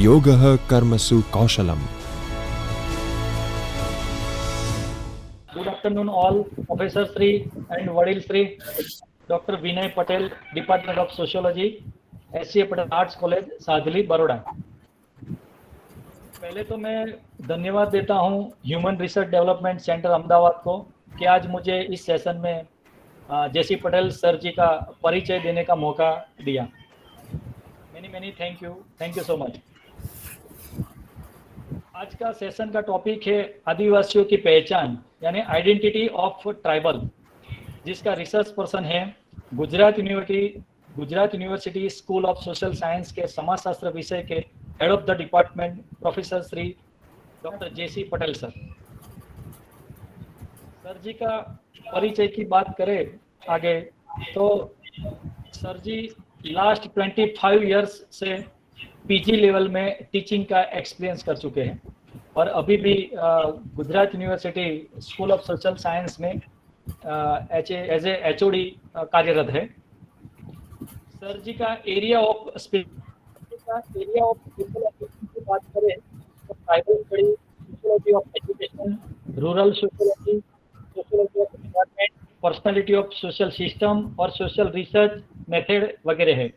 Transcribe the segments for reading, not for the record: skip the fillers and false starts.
योगः कर्मसु कौशलम्। Good afternoon all, Professor Sri and Vadil Sri, Dr. Vinay Patel, Department of Sociology, SCA Patel Arts College, साधली बड़ौदा। पहले तो मैं धन्यवाद देता हूं human research development centre Ahmedabad को कि आज मुझे इस सेशन में जेसी पटेल सर जी का परिचय देने का मौका दिया। Many thank you so much. आज का सेशन का टॉपिक है आदिवासियों की पहचान यानी आइडेंटिटी ऑफ ट्राइबल, जिसका रिसर्च पर्सन है Gujarat university school of social science के समाजशास्त्र विषय के head of the department professor Shri doctor JC Patel sir. Sir ji का परिचय की बात करें आगे तो सर जी लास्ट 25 इयर्स से पीजी लेवल में टीचिंग का एक्सपीरियंस कर चुके हैं और अभी भी Gujarat university school of social science में एज ए एचओडी कार्यरत है। सर जी का एरिया ऑफ की बात करें तो tribal study, sociology of education, rural sociology, sociology of environment, personality of social system और सोशल रिसर्च मेथड वगैरह है।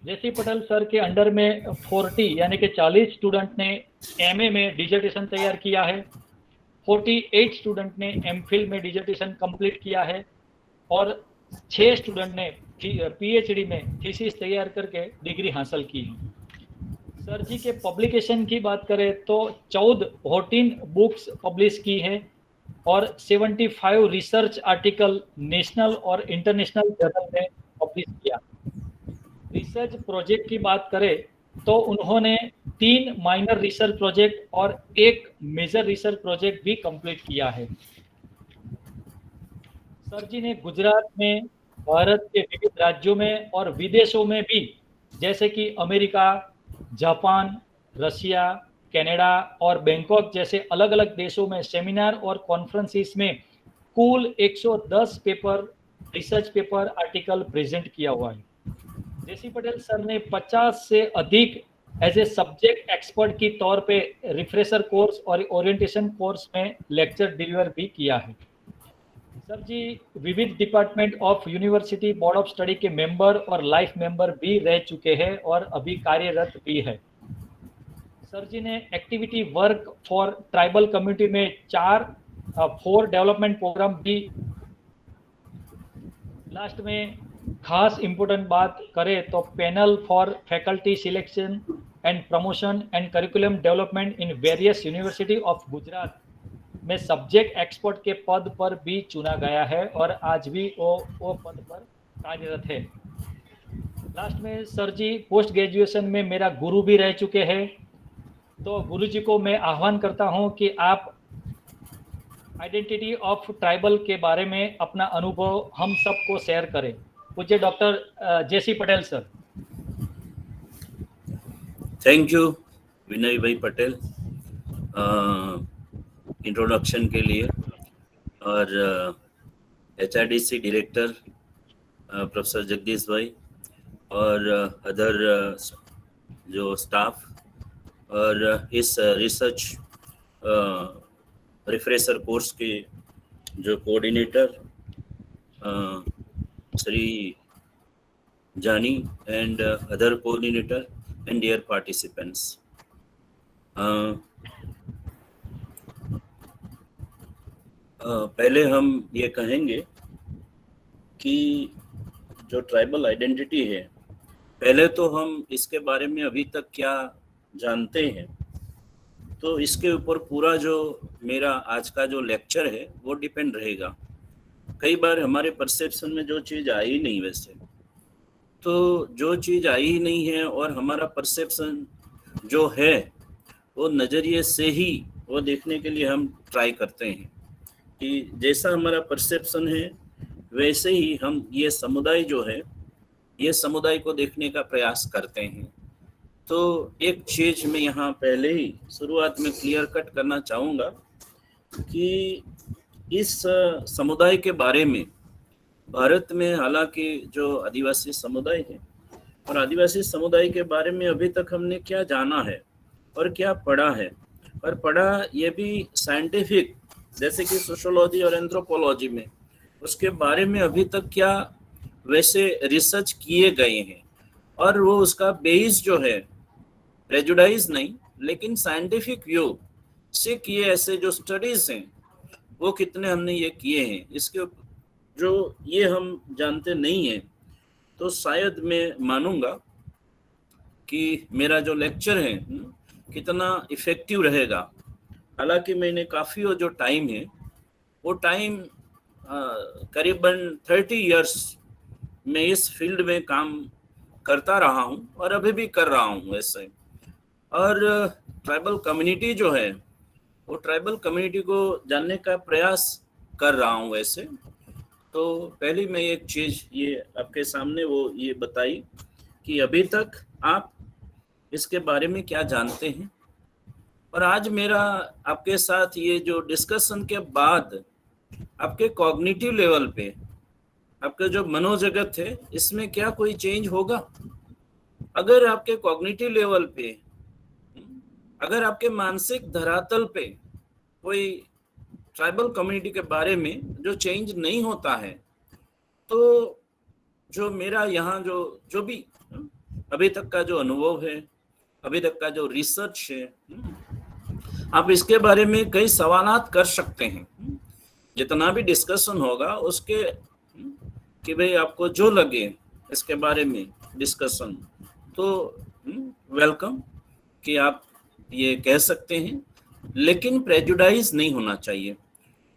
जेसी पटेल सर के अंडर में 40 यानी कि 40 स्टूडेंट ने एमए में डिजर्टेशन तैयार किया है, 48 स्टूडेंट ने एमफिल में डिजर्टेशन कंप्लीट किया है और 6 स्टूडेंट ने पीएचडी में थीसिस तैयार करके डिग्री हासिल की है। सर जी के पब्लिकेशन की बात करें तो 14 बुक्स पब्लिश की है और 75 रिसर्च आर्टिकल नेशनल और इंटरनेशनल जर्नल में पब्लिश किया। रिसर्च प्रोजेक्ट की बात करें तो उन्होंने 3 माइनर रिसर्च प्रोजेक्ट और 1 मेजर रिसर्च प्रोजेक्ट भी कंप्लीट किया है। सर जी ने गुजरात में, भारत के विविध राज्यों में और विदेशों में भी जैसे कि अमेरिका, जापान, रशिया, कनाडा और बैंकॉक जैसे अलग अलग देशों में सेमिनार और कॉन्फ्रेंसिस में कुल 110 paper, research paper, article present किया हुआ है। जेसी पटेल सर ने 50 से अधिक एज ए सब्जेक्ट एक्सपर्ट की तौर पे रिफ्रेशर कोर्स और ओरिएंटेशन कोर्स में लेक्चर डिलीवर भी किया है। सर जी विविध department of university board of study के मेंबर और लाइफ मेंबर भी रह चुके हैं और अभी कार्यरत भी है। सर जी ने activity work for tribal community में 4 डेवलपमेंट प्रोग्राम भी। लास्ट में खास इम्पोर्टेंट बात करें तो panel for faculty selection and promotion and curriculum development in various university of Gujarat में सब्जेक्ट एक्सपर्ट के पद पर भी चुना गया है और आज भी वो पद पर कार्यरत है। लास्ट में सर जी पोस्ट ग्रेजुएशन में मेरा गुरु भी रह चुके हैं, तो गुरु जी को मैं आह्वान करता हूं कि आप आइडेंटिटी ऑफ ट्राइबल के बारे में अपना अनुभव हम सबको शेयर करें। पूज्य doctor JC Patel sir. Thank you Vinay भाई पटेल इंट्रोडक्शन के लिए और एचआरडीसी डायरेक्टर प्रोफेसर जगदीश भाई और अदर जो स्टाफ और इस रिसर्च रिफ्रेशर कोर्स के जो coordinator Shri Jani and other coordinator and dear participants. पहले हम ये कहेंगे कि जो ट्राइबल आइडेंटिटी है, पहले तो हम इसके बारे में अभी तक क्या जानते हैं, तो इसके ऊपर पूरा जो मेरा आज का जो लेक्चर है वो डिपेंड रहेगा। कई बार हमारे परसेप्शन में जो चीज़ आई नहीं, वैसे तो जो चीज़ आई ही नहीं है और हमारा परसेप्शन जो है वो नज़रिए से ही वो देखने के लिए हम ट्राई करते हैं कि जैसा हमारा परसेप्शन है वैसे ही हम ये समुदाय जो है, ये समुदाय को देखने का प्रयास करते हैं। तो एक चीज़ मैं यहाँ पहले ही शुरुआत में क्लियर कट करना चाहूँगा कि इस समुदाय के बारे में भारत में हालांकि जो आदिवासी समुदाय है और आदिवासी समुदाय के बारे में अभी तक हमने क्या जाना है और क्या पढ़ा है, और पढ़ा ये भी साइंटिफिक जैसे कि सोशियोलॉजी और एंथ्रोपोलॉजी में, उसके बारे में अभी तक क्या वैसे रिसर्च किए गए हैं, और वो उसका बेस जो है प्रेजुडाइज नहीं लेकिन साइंटिफिक व्यू से किए ऐसे जो स्टडीज हैं वो कितने हमने ये किए हैं, इसके जो ये हम जानते नहीं हैं, तो शायद मैं मानूंगा कि मेरा जो लेक्चर है कितना इफेक्टिव रहेगा। हालांकि मैंने काफ़ी वो जो टाइम है वो टाइम करीबन 30 इयर्स में इस फील्ड में काम करता रहा हूँ और अभी भी कर रहा हूँ ऐसे। और ट्राइबल कम्युनिटी जो है वो ट्राइबल कम्युनिटी को जानने का प्रयास कर रहा हूँ ऐसे। तो पहली मैं एक चीज़ ये आपके सामने वो ये बताई कि अभी तक आप इसके बारे में क्या जानते हैं, और आज मेरा आपके साथ ये जो डिस्कशन के बाद आपके कॉग्निटिव लेवल पे आपका जो मनोजगत है इसमें क्या कोई चेंज होगा। अगर आपके कॉग्निटिव लेवल पे, अगर आपके मानसिक धरातल पे कोई ट्राइबल कम्युनिटी के बारे में जो चेंज नहीं होता है, तो जो मेरा यहाँ जो भी अभी तक का जो अनुभव है, अभी तक का जो रिसर्च है, आप इसके बारे में कई सवालात कर सकते हैं। जितना भी डिस्कशन होगा उसके कि भाई आपको जो लगे इसके बारे में डिस्कशन, तो वेलकम कि आप ये कह सकते हैं, लेकिन प्रेजुडाइज नहीं होना चाहिए।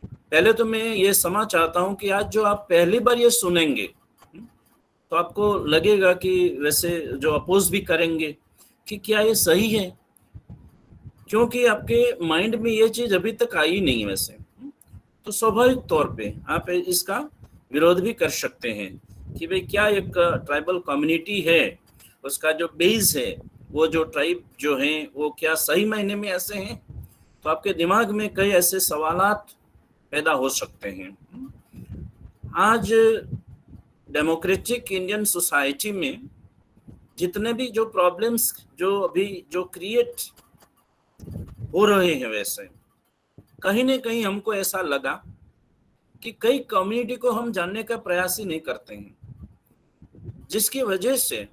पहले तो मैं ये समझ चाहता हूँ कि आज जो आप पहली बार ये सुनेंगे तो आपको लगेगा कि वैसे जो अपोज भी करेंगे कि क्या ये सही है, क्योंकि आपके माइंड में ये चीज अभी तक आई नहीं वैसे, तो स्वाभाविक तौर पे आप इसका विरोध भी कर सकते हैं कि भाई क्या एक ट्राइबल कम्युनिटी है उसका जो बेस है, वो जो ट्राइब जो हैं वो क्या सही मायने में ऐसे हैं। तो आपके दिमाग में कई ऐसे सवालात पैदा हो सकते हैं। आज डेमोक्रेटिक इंडियन सोसाइटी में जितने भी जो प्रॉब्लम्स जो अभी जो क्रिएट हो रहे हैं, वैसे कहीं ना कहीं हमको ऐसा लगा कि कई कम्युनिटी को हम जानने का प्रयास ही नहीं करते हैं, जिसकी वजह से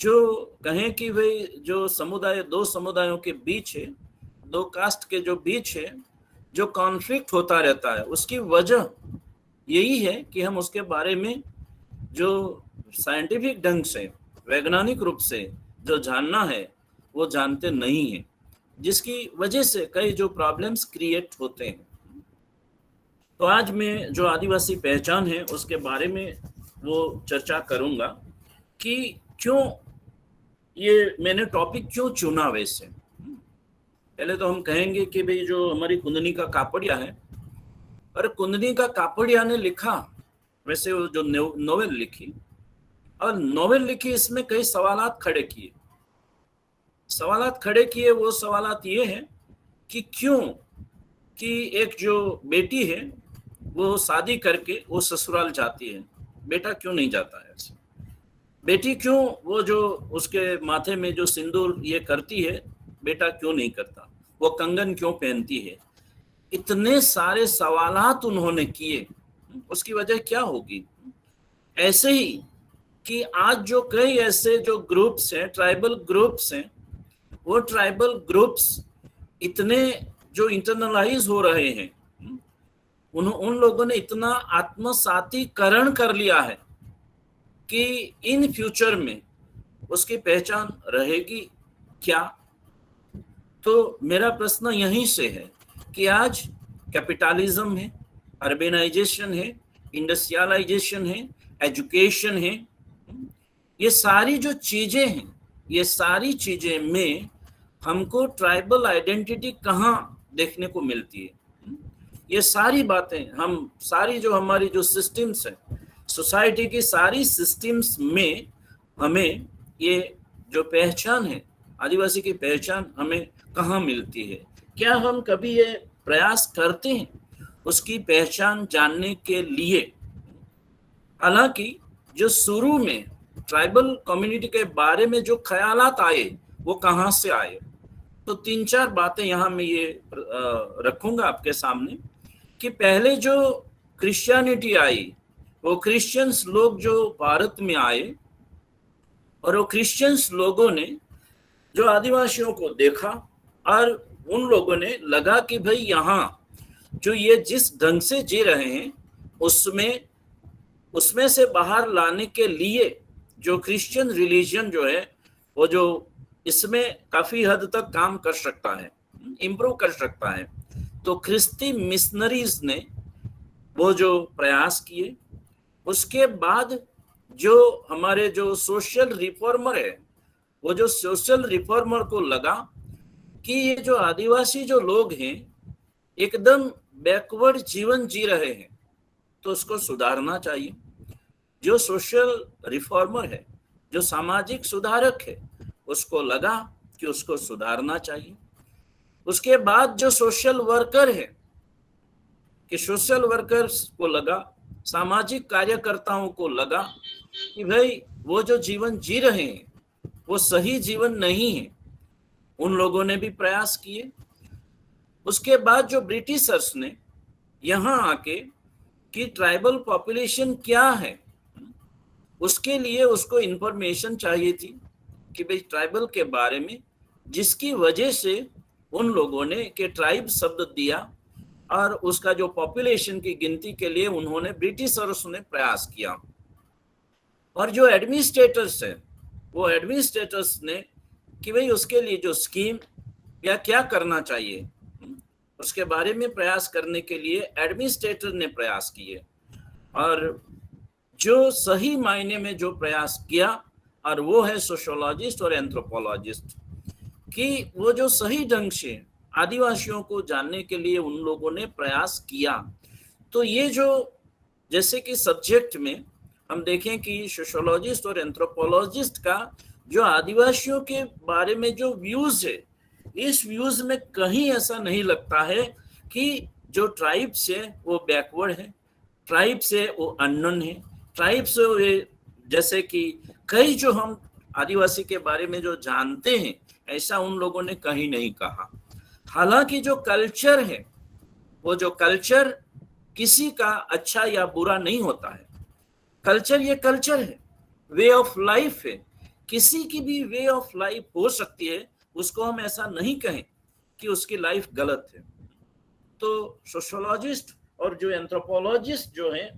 जो कहें कि भाई जो समुदाय, दो समुदायों के बीच है, दो कास्ट के जो बीच है जो कॉन्फ्लिक्ट होता रहता है, उसकी वजह यही है कि हम उसके बारे में जो साइंटिफिक ढंग से, वैज्ञानिक रूप से जो जानना है वो जानते नहीं हैं, जिसकी वजह से कई जो प्रॉब्लम्स क्रिएट होते हैं। तो आज मैं जो आदिवासी पहचान है उसके बारे में वो चर्चा करूंगा कि क्यों ये मैंने टॉपिक क्यों चुना। वैसे पहले तो हम कहेंगे कि भाई जो हमारी कुंदनी का कापड़िया है, और कुंदनी का कापड़िया ने लिखा वैसे वो जो नोवेल लिखी, और नोवेल लिखी इसमें कई सवालात खड़े किए। वो सवालात ये हैं कि क्यों कि एक जो बेटी है वो शादी करके वो ससुराल जाती है, बेटा क्यों नहीं जाता है ऐसे, बेटी क्यों वो जो उसके माथे में जो सिंदूर ये करती है बेटा क्यों नहीं करता, वो कंगन क्यों पहनती है। इतने सारे सवालात उन्होंने किए, उसकी वजह क्या होगी। ऐसे ही कि आज जो कई ऐसे जो ग्रुप्स हैं, ट्राइबल ग्रुप्स हैं, वो ट्राइबल ग्रुप्स इतने जो इंटरनलाइज हो रहे हैं, उन लोगों ने इतना आत्मसातीकरण कर लिया है कि इन फ्यूचर में उसकी पहचान रहेगी क्या। तो मेरा प्रश्न यहीं से है कि आज कैपिटलिज्म है, अर्बेनाइजेशन है, इंडस्ट्रियलाइजेशन है, एजुकेशन है, ये सारी जो चीजें हैं, ये सारी चीजें में हमको ट्राइबल आइडेंटिटी कहाँ देखने को मिलती है। ये सारी बातें हम सारी जो हमारी जो सिस्टम्स है, सोसाइटी की सारी सिस्टम्स में हमें ये जो पहचान है, आदिवासी की पहचान हमें कहाँ मिलती है। क्या हम कभी ये प्रयास करते हैं उसकी पहचान जानने के लिए। हालांकि जो शुरू में ट्राइबल कम्युनिटी के बारे में जो ख्यालात आए वो कहाँ से आए। तो 3-4 बातें यहाँ मैं ये रखूंगा आपके सामने कि पहले जो क्रिश्चियनिटी आई, वो क्रिश्चियंस लोग जो भारत में आए और वो क्रिश्चियंस लोगों ने जो आदिवासियों को देखा और उन लोगों ने लगा कि भाई यहाँ जो ये जिस ढंग से जी रहे हैं उसमें से बाहर लाने के लिए जो क्रिश्चियन रिलीजन जो है वो जो इसमें काफी हद तक काम कर सकता है, इम्प्रूव कर सकता है। तो ख्रिस्ती मिशनरीज ने वो जो प्रयास किए, उसके बाद जो हमारे जो सोशल रिफॉर्मर है, वो जो सोशल रिफॉर्मर को लगा कि ये जो आदिवासी जो लोग हैं एकदम बैकवर्ड जीवन जी रहे हैं, तो उसको सुधारना चाहिए। जो सोशल रिफॉर्मर है, जो सामाजिक सुधारक है, उसको लगा कि उसको सुधारना चाहिए। उसके बाद जो सोशल वर्कर है, कि सोशल वर्कर्स को लगा, सामाजिक कार्यकर्ताओं को लगा कि भाई वो जो जीवन जी रहे हैं वो सही जीवन नहीं है। उन लोगों ने भी प्रयास किए। उसके बाद जो ब्रिटिशर्स ने यहाँ आके कि ट्राइबल पॉपुलेशन क्या है, उसके लिए उसको इंफॉर्मेशन चाहिए थी कि भाई ट्राइबल के बारे में, जिसकी वजह से उन लोगों ने कि ट्राइब शब्द दिया और उसका जो पॉपुलेशन की गिनती के लिए उन्होंने ब्रिटिशर्स ने प्रयास किया। और जो एडमिनिस्ट्रेटर्स है, वो एडमिनिस्ट्रेटर्स ने कि भाई उसके लिए जो स्कीम या क्या करना चाहिए, उसके बारे में प्रयास करने के लिए एडमिनिस्ट्रेटर ने प्रयास किए। और जो सही मायने में जो प्रयास किया, और वो है सोशियोलॉजिस्ट और एंथ्रोपोलॉजिस्ट, कि वो जो सही ढंग से आदिवासियों को जानने के लिए उन लोगों ने प्रयास किया। तो ये जो जैसे कि सब्जेक्ट में हम देखें कि सोशियोलॉजिस्ट और एंथ्रोपोलॉजिस्ट का जो आदिवासियों के बारे में जो व्यूज है, इस व्यूज में कहीं ऐसा नहीं लगता है कि जो ट्राइब से वो बैकवर्ड है, ट्राइब से वो अननोन है, ट्राइब से जैसे कि कई जो हम आदिवासी के बारे में जो जानते हैं, ऐसा उन लोगों ने कहीं नहीं कहा। हालांकि जो कल्चर है, वो जो कल्चर किसी का अच्छा या बुरा नहीं होता है। कल्चर ये कल्चर है, वे ऑफ लाइफ है, किसी की भी वे ऑफ लाइफ हो सकती है, उसको हम ऐसा नहीं कहें कि उसकी लाइफ गलत है। तो सोशियोलॉजिस्ट और जो एंथ्रोपोलॉजिस्ट जो हैं,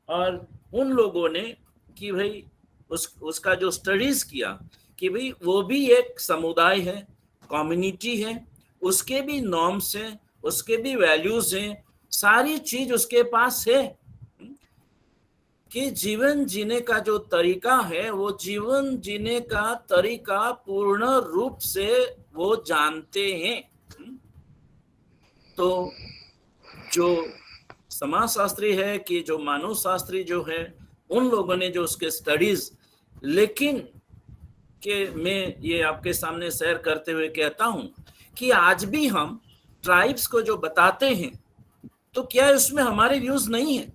और उन लोगों ने कि भाई उसका जो स्टडीज किया कि भाई वो भी एक समुदाय है, कम्युनिटी है, उसके भी नॉर्म्स हैं, उसके भी वैल्यूज हैं, सारी चीज उसके पास है, कि जीवन जीने का जो तरीका है, वो जीवन जीने का तरीका पूर्ण रूप से वो जानते हैं। तो जो समाजशास्त्री है कि जो मानव शास्त्री जो है, उन लोगों ने जो उसके स्टडीज, लेकिन कि मैं ये आपके सामने शेयर करते हुए कहता हूं कि आज भी हम ट्राइब्स को जो बताते हैं, तो क्या उसमें हमारे व्यूज नहीं है?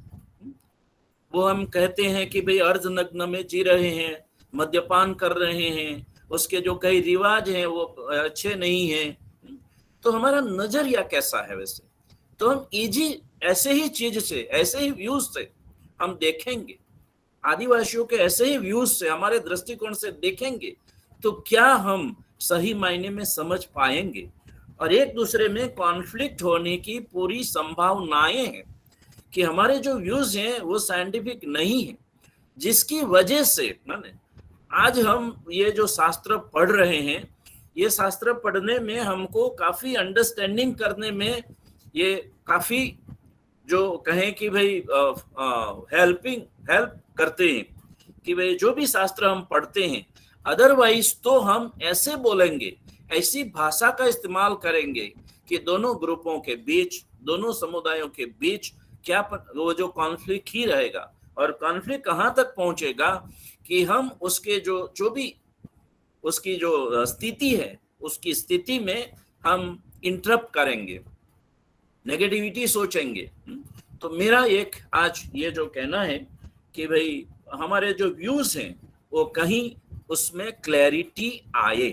वो हम कहते हैं कि भाई अर्धनग्न में जी रहे हैं, मद्यपान कर रहे हैं, उसके जो कई रिवाज हैं वो अच्छे नहीं हैं। तो हमारा नजरिया कैसा है? वैसे तो हम इजी ऐसे ही चीज से, ऐसे ही व्यूज से हम देखेंगे, आदिवासियों के ऐसे ही व्यूज से, हमारे दृष्टिकोण से देखेंगे, तो क्या हम सही मायने में समझ पाएंगे? और एक दूसरे में कॉन्फ्लिक्ट होने की पूरी संभावनाएं हैं कि हमारे जो व्यूज हैं वो साइंटिफिक नहीं है, जिसकी वजह से आज हम ये जो शास्त्र पढ़ रहे हैं, ये शास्त्र पढ़ने में हमको काफी अंडरस्टैंडिंग करने में ये काफी जो कहें कि भाई हेल्प करते हैं कि भाई जो भी शास्त्र हम पढ़ते हैं, अदरवाइज तो हम ऐसे बोलेंगे, ऐसी भाषा का इस्तेमाल करेंगे कि दोनों ग्रुपों के बीच, दोनों समुदायों के बीच क्या वो जो कॉन्फ्लिक्ट ही रहेगा। और कॉन्फ्लिक्ट कहाँ तक पहुंचेगा कि हम उसके जो भी उसकी जो स्थिति है, उसकी स्थिति में हम इंटरप्ट करेंगे, नेगेटिविटी सोचेंगे। तो मेरा एक आज ये जो कहना है कि भाई हमारे जो व्यूज हैं वो कहीं उसमें क्लैरिटी आए।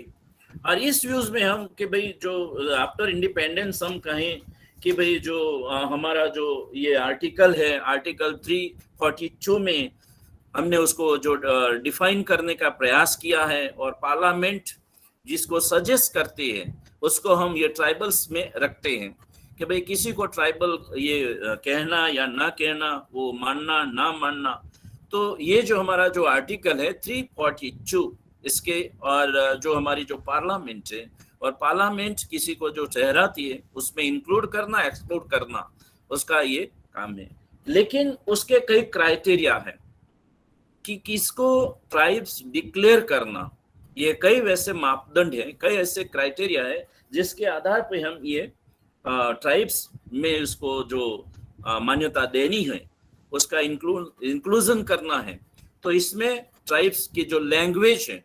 और इस व्यूज में हम कि भाई जो आफ्टर इंडिपेंडेंस हम कहें कि भाई जो हमारा जो ये आर्टिकल है, आर्टिकल 342 में हमने उसको जो डिफाइन करने का प्रयास किया है, और पार्लियामेंट जिसको सजेस्ट करती है उसको हम ये ट्राइबल्स में रखते हैं कि भाई किसी को ट्राइबल ये कहना या ना कहना, वो मानना ना मानना। तो ये जो हमारा जो आर्टिकल है 342 इसके, और जो हमारी जो पार्लियामेंट है, और पार्लियामेंट किसी को जो ठहराती है उसमें इंक्लूड करना एक्सक्लूड करना उसका ये काम है। लेकिन उसके कई क्राइटेरिया है कि किसको ट्राइब्स डिक्लेयर करना, ये कई वैसे मापदंड है, कई ऐसे क्राइटेरिया है जिसके आधार पे हम ये ट्राइब्स में इसको जो मान्यता देनी है उसका इंक्लूजन करना है। तो इसमें ट्राइब्स की जो लैंग्वेज है,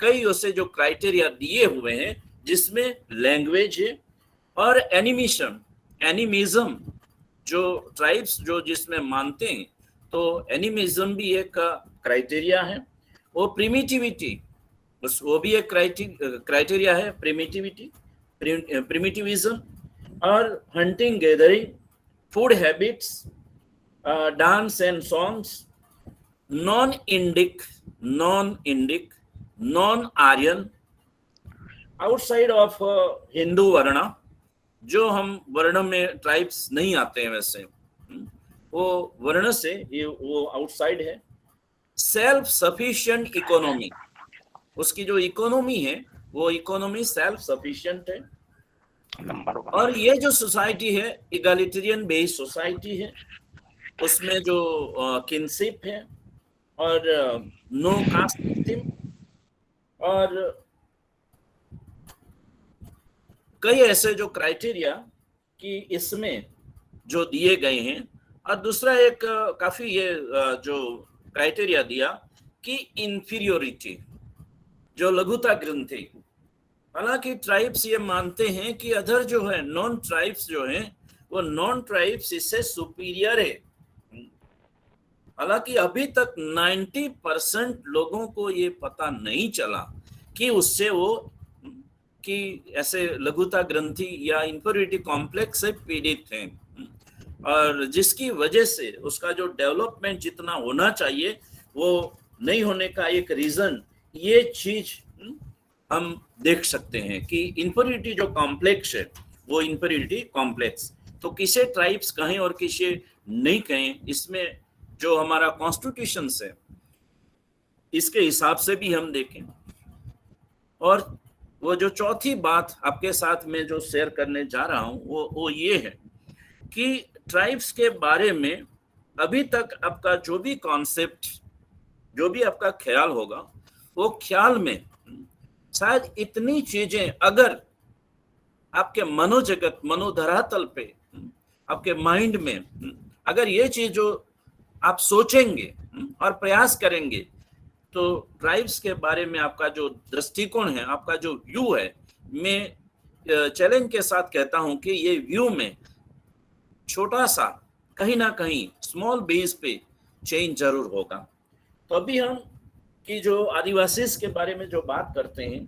कई उससे जो क्राइटेरिया दिए हुए हैं जिसमें लैंग्वेज है, और एनिमिज्म जो ट्राइब्स जो जिसमें मानते हैं, तो एनिमिज्म भी एक क्राइटेरिया है। वो प्रिमिटिविटी, वो भी एक क्राइटेरिया है, प्रिमिटिविज्म, और hunting gathering, food habits, dance and songs, non Indic, non Aryan, outside of Hindu varna, जो हम वर्ण में ट्राइब्स नहीं आते हैं वैसे, वो वर्ण से ये वो आउटसाइड है। सेल्फ सफिशिएंट इकोनॉमी, उसकी जो इकोनॉमी है वो इकोनॉमी सेल्फ सफिशिएंट है। और ये जो सोसाइटी है इगैलिटेरियन बेस्ड सोसाइटी है, उसमें जो किनशिप है, और नो कास्ट सिस्टम, और कई ऐसे जो क्राइटेरिया कि इसमें जो दिए गए हैं। और दूसरा एक काफी ये जो क्राइटेरिया दिया कि इंफीरियोरिटी, जो लघुता ग्रंथि, हालांकि ट्राइब्स ये मानते हैं कि अदर जो है नॉन ट्राइब्स जो हैं वो नॉन ट्राइब्स इससे सुपीरियर है। हालांकि अभी तक 90% लोगों को ये पता नहीं चला कि उससे वो कि ऐसे लघुता ग्रंथि या इंफीरियरिटी कॉम्प्लेक्स से पीड़ित हैं, और जिसकी वजह से उसका जो डेवलपमेंट जितना होना चाहिए वो नहीं होने का एक रीजन ये चीज हम देख सकते हैं कि इंफीरियरिटी जो कॉम्प्लेक्स है वो इंफीरियरिटी कॉम्प्लेक्स, तो किसे ट्राइब्स कहें और किसे नहीं कहें, इसमें जो हमारा कॉन्स्टिट्यूशन है इसके हिसाब से भी हम देखें। और वो जो चौथी बात आपके साथ में जो शेयर करने जा रहा हूं वो ये है कि ट्राइब्स के बारे में अभी तक आपका जो भी कॉन्सेप्ट, जो भी आपका ख्याल होगा, वो ख्याल में शायद इतनी चीजें अगर आपके मनोजगत, मनोधरातल पे, आपके माइंड में अगर ये चीज जो आप सोचेंगे और प्रयास करेंगे, तो ट्राइब्स के बारे में आपका जो दृष्टिकोण है, आपका जो व्यू है, मैं चैलेंज के साथ कहता हूं कि ये व्यू में छोटा सा कहीं ना कहीं स्मॉल बेस पे चेंज जरूर होगा। तो अभी हम कि जो आदिवासीज के बारे में जो बात करते हैं,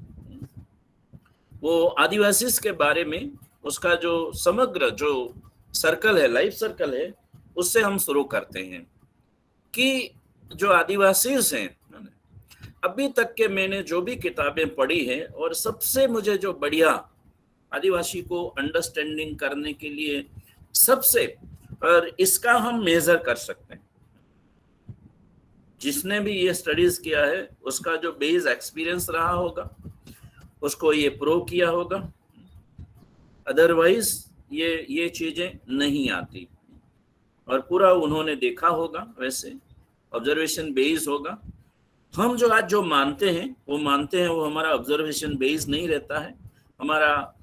वो आदिवासीज के बारे में उसका जो समग्र जो सर्कल है, लाइफ सर्कल है, उससे हम शुरू करते हैं कि जो आदिवासीज हैं, अभी तक के मैंने जो भी किताबें पढ़ी हैं, और सबसे मुझे जो बढ़िया आदिवासी को अंडरस्टैंडिंग करने के लिए सबसे, और इसका हम मेजर कर सकते हैं, जिसने भी ये स्टडीज किया है उसका जो बेस एक्सपीरियंस रहा होगा उसको ये प्रूव किया होगा, अदरवाइज ये चीजें नहीं आती। और पूरा उन्होंने देखा होगा, वैसे ऑब्जर्वेशन बेस्ड होगा। हम जो आज जो मानते हैं वो हमारा ऑब्जर्वेशन बेस्ड नहीं रहता है, हमारा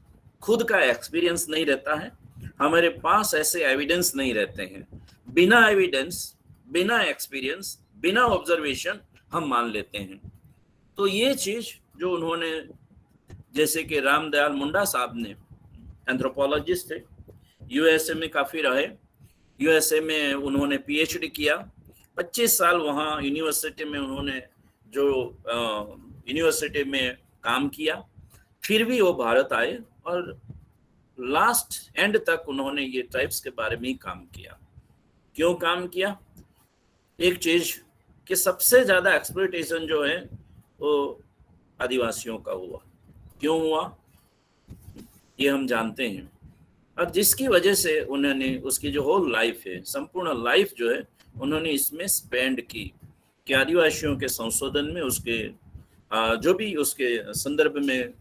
खुद का एक्सपीरियंस नहीं रहता है, हमारे पास ऐसे एविडेंस नहीं रहते हैं। बिना एविडेंस, बिना एक्सपीरियंस, बिना ऑब्जर्वेशन हम मान लेते हैं। तो ये चीज जो उन्होंने, जैसे कि रामदयाल मुंडा साहब ने, एंथ्रोपोलॉजिस्ट थे, यूएसए में काफी रहे, यूएसए में उन्होंने पीएचडी किया, 25 साल वहाँ यूनिवर्सिटी में उन्होंने जो यूनिवर्सिटी में काम किया, फिर भी वो भारत आए और लास्ट एंड तक उन्होंने ये ट्राइब्स के बारे में ही काम किया। क्यों काम किया? एक चीज कि सबसे ज्यादा एक्सप्लॉयटेशन जो है वो आदिवासियों का हुआ। क्यों हुआ ये हम जानते हैं, और जिसकी वजह से उन्होंने उसकी जो होल लाइफ है, संपूर्ण लाइफ जो है उन्होंने इसमें स्पेंड की कि आदिवासियों के संशोधन में, उसके जो भी उसके संदर्भ में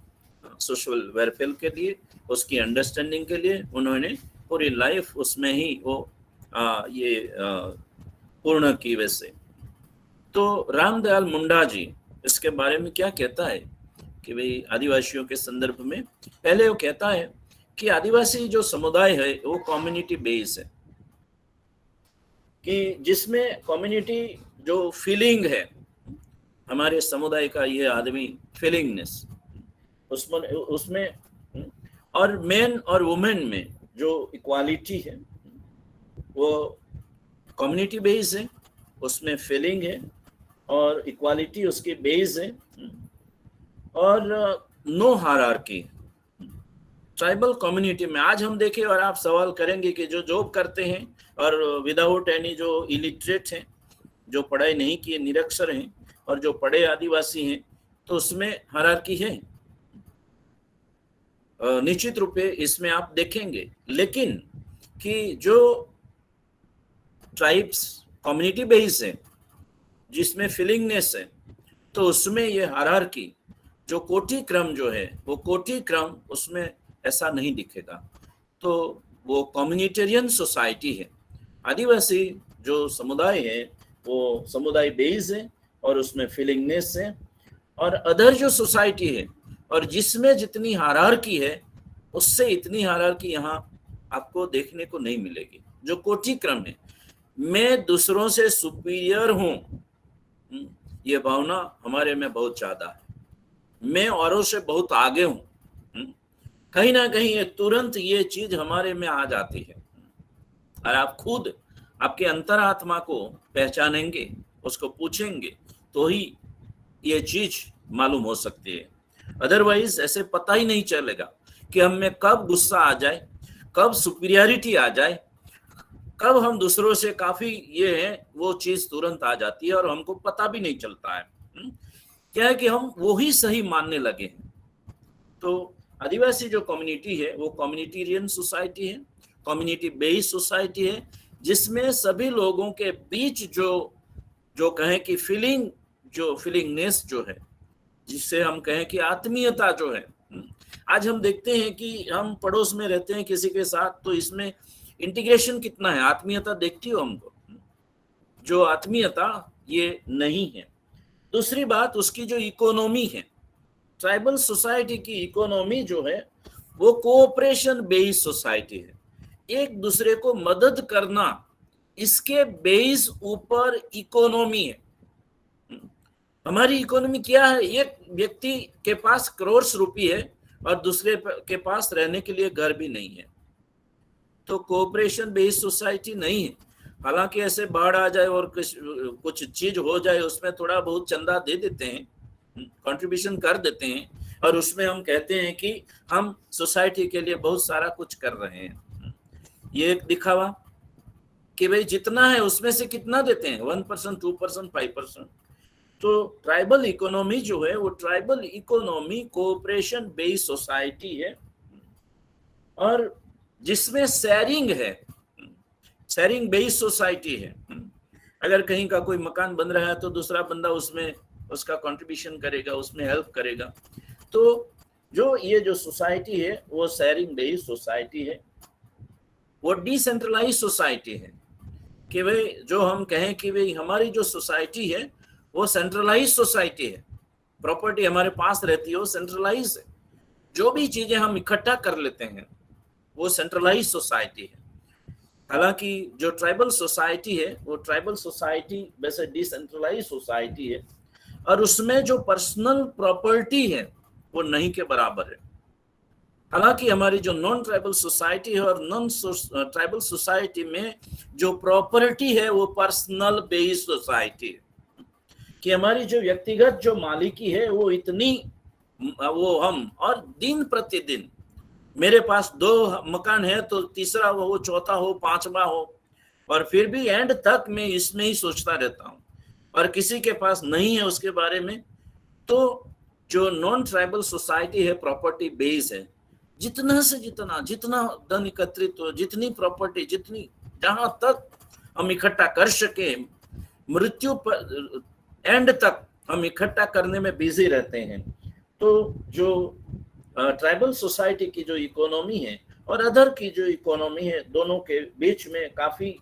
सोशल वेलफेयर के लिए, उसकी अंडरस्टैंडिंग के लिए उन्होंने पूरी लाइफ उसमें ही वो ये पूर्ण की। वैसे तो रामदयाल मुंडा जी इसके बारे में क्या कहता है कि भाई आदिवासियों के संदर्भ में, पहले वो कहता है कि आदिवासी जो समुदाय है वो कम्युनिटी बेस है, कि जिसमें कम्युनिटी जो फीलिंग है हमारे समुदाय का, ये आदमी फीलिंगनेस उसमें और मेन और वुमेन में जो इक्वालिटी है वो कम्युनिटी बेस है, उसमें फीलिंग है और इक्वालिटी उसकी बेस है, और नो हायरार्की। ट्राइबल कम्युनिटी में आज हम देखें और आप सवाल करेंगे कि जो जॉब करते हैं और विदाउट एनी जो इलिटरेट हैं, जो पढ़ाई नहीं किए, निरक्षर हैं, और जो पढ़े आदिवासी हैं, तो उसमें हायरार्की है, निश्चित रूप से इसमें आप देखेंगे। लेकिन कि जो ट्राइब्स कम्युनिटी बेस है जिसमें फीलिंगनेस है, तो उसमें ये हायरार्की जो कोटि क्रम जो है वो कोटि क्रम उसमें ऐसा नहीं दिखेगा। तो वो कम्युनिटेरियन सोसाइटी है। आदिवासी जो समुदाय है वो समुदाय बेस है और उसमें फीलिंगनेस है, और अदर जो सोसाइटी है और जिसमें जितनी हायरार्की है उससे इतनी हायरार्की यहाँ आपको देखने को नहीं मिलेगी। जो कोटि क्रम है, मैं दूसरों से सुपीरियर हूँ, ये भावना हमारे में बहुत ज्यादा है, मैं औरों से बहुत आगे हूँ, कहीं ना कहीं ये तुरंत ये चीज हमारे में आ जाती है। और आप खुद आपके अंतरात्मा को पहचानेंगे, उसको पूछेंगे, तो ही ये चीज मालूम हो सकती है। अदरवाइज ऐसे पता ही नहीं चलेगा कि हम में कब गुस्सा आ जाए, कब सुपीरियरिटी आ जाए, कब हम दूसरों से काफी ये है, वो चीज तुरंत आ जाती है और हमको पता भी नहीं चलता है। क्या है कि हम वो ही सही मानने लगे हैं। तो आदिवासी जो कम्युनिटी है वो कम्युनिटेरियन सोसाइटी है, कम्युनिटी बेस्ड सोसाइटी है, जिसमें सभी लोगों के बीच जो कहें कि फीलिंगनेस जो है, जिससे हम कहें कि आत्मीयता जो है। आज हम देखते हैं कि हम पड़ोस में रहते हैं किसी के साथ, तो इसमें इंटीग्रेशन कितना है, आत्मीयता देखती हो हमको? जो आत्मीयता ये नहीं है। दूसरी बात, उसकी जो इकोनॉमी है, ट्राइबल सोसाइटी की इकोनॉमी जो है वो कोऑपरेशन बेस्ड सोसाइटी है, एक दूसरे को मदद करना, इसके बेस ऊपर इकोनॉमी है। हमारी इकोनॉमी क्या है? एक व्यक्ति के पास करोड़ रुपए है और दूसरे के पास रहने के लिए घर भी नहीं है, तो कोऑपरेशन बेस्ड सोसाइटी नहीं है। हालांकि ऐसे बाढ़ आ जाए और कुछ चीज हो जाए, उसमें थोड़ा बहुत चंदा दे देते हैं, कंट्रीब्यूशन कर देते हैं, और उसमें हम कहते हैं कि हम सोसाइटी के लिए बहुत सारा कुछ कर रहे हैं। ये एक दिखावा कि भाई जितना है उसमें से कितना देते हैं, 1%, 2%, 5%। तो ट्राइबल इकोनॉमी जो है वो tribal economy cooperation based society है, और जिसमें शेयरिंग है, शेयरिंग बेस्ड सोसाइटी है। अगर कहीं का कोई मकान बन रहा है तो दूसरा बंदा उसमें उसका कंट्रीब्यूशन करेगा, उसमें हेल्प करेगा। तो जो सोसाइटी है वो शेयरिंग बेस्ड सोसाइटी है। वो डिसेंट्रलाइज सोसाइटी है कि भाई जो हम कहें कि भाई हमारी जो सोसाइटी है वो सेंट्रलाइज सोसाइटी है, प्रॉपर्टी हमारे पास रहती है वो सेंट्रलाइज है, जो भी चीजें हम इकट्ठा कर लेते हैं वो सेंट्रलाइज सोसाइटी है। हालांकि जो ट्राइबल सोसाइटी है वो ट्राइबल सोसाइटी वैसे डिसेंट्रलाइज सोसाइटी है, और उसमें जो पर्सनल प्रॉपर्टी है वो नहीं के बराबर है। हालांकि हमारी जो नॉन ट्राइबल सोसाइटी है और नॉन ट्राइबल सोसाइटी में जो प्रॉपर्टी है वो पर्सनल बेस्ड सोसाइटी है। कि हमारी जो व्यक्तिगत जो मालिकी है वो इतनी, वो हम, और दिन प्रतिदिन मेरे पास 2 मकान है तो तीसरा हो, चौथा हो, 5वां हो, और फिर भी एंड तक मैं इसमें ही सोचता रहता हूँ, और किसी के पास नहीं है उसके बारे में। तो जो नॉन ट्राइबल सोसाइटी है, प्रॉपर्टी बेस है, जितना से जितना धन एकत्रित हो, जितनी प्रॉपर्टी, जितनी जहां तक हम इकट्ठा कर सके, मृत्यु पर एंड तक हम इकट्ठा करने में बिजी रहते हैं। तो जो ट्राइबल सोसाइटी की जो इकोनॉमी है और अदर की जो इकोनॉमी है, दोनों के बीच में काफी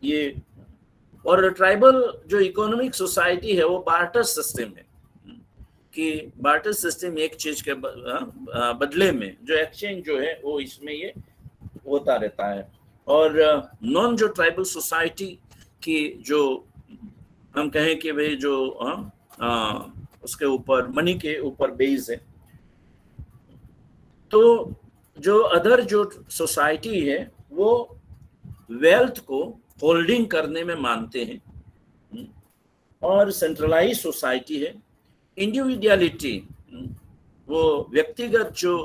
ये, और ट्राइबल जो इकोनॉमिक सोसाइटी है वो बार्टर सिस्टम है, कि बार्टर सिस्टम एक चीज के बदले में जो एक्सचेंज जो है वो इसमें ये होता रहता है। और नॉन जो ट्राइबल सोसाइटी की जो हम कहें कि भाई जो उसके ऊपर मनी के ऊपर बेस है, तो जो अदर जो सोसाइटी है वो वेल्थ को होल्डिंग करने में मानते हैं, और सेंट्रलाइज सोसाइटी है, इंडिविजुअलिटी, वो व्यक्तिगत जो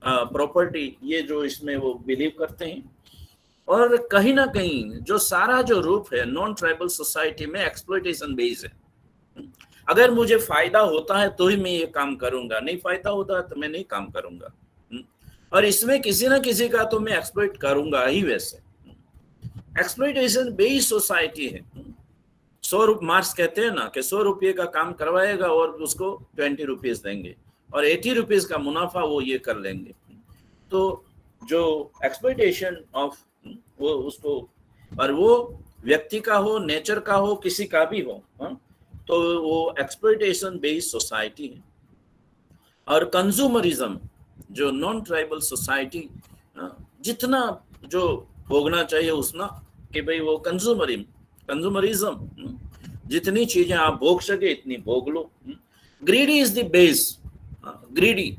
प्रॉपर्टी, ये जो इसमें वो बिलीव करते हैं। और कहीं ना कहीं जो सारा जो रूप है नॉन ट्राइबल सोसाइटी में एक्सप्लॉयटेशन बेस है। अगर मुझे फायदा होता है तो ही मैं ये काम करूंगा, नहीं फायदा होता है तो मैं नहीं काम करूंगा, और इसमें किसी ना किसी का तो मैं एक्सप्लॉइट करूंगा ही। वैसे एक्सप्लॉयटेशन बेस्ड सोसाइटी है। 100 मार्क्स कहते हैं ना कि 100 रुपये का काम करवाएगा और उसको 20 रुपीज देंगे, और 80 रुपीज का मुनाफा वो ये कर लेंगे। तो जो एक्सप्लॉयटेशन ऑफ वो उसको, और वो व्यक्ति का हो, नेचर का हो, किसी का भी हो, तो वो एक्सप्लॉयटेशन बेस्ड सोसाइटी है। और कंज्यूमरिज्म, जो नॉन ट्राइबल सोसाइटी जितना जो भोगना चाहिए उसना, कि भाई वो कंज्यूमरिज्म, जितनी चीजें आप भोग सके इतनी भोग लो। Greedy is the base, greedy,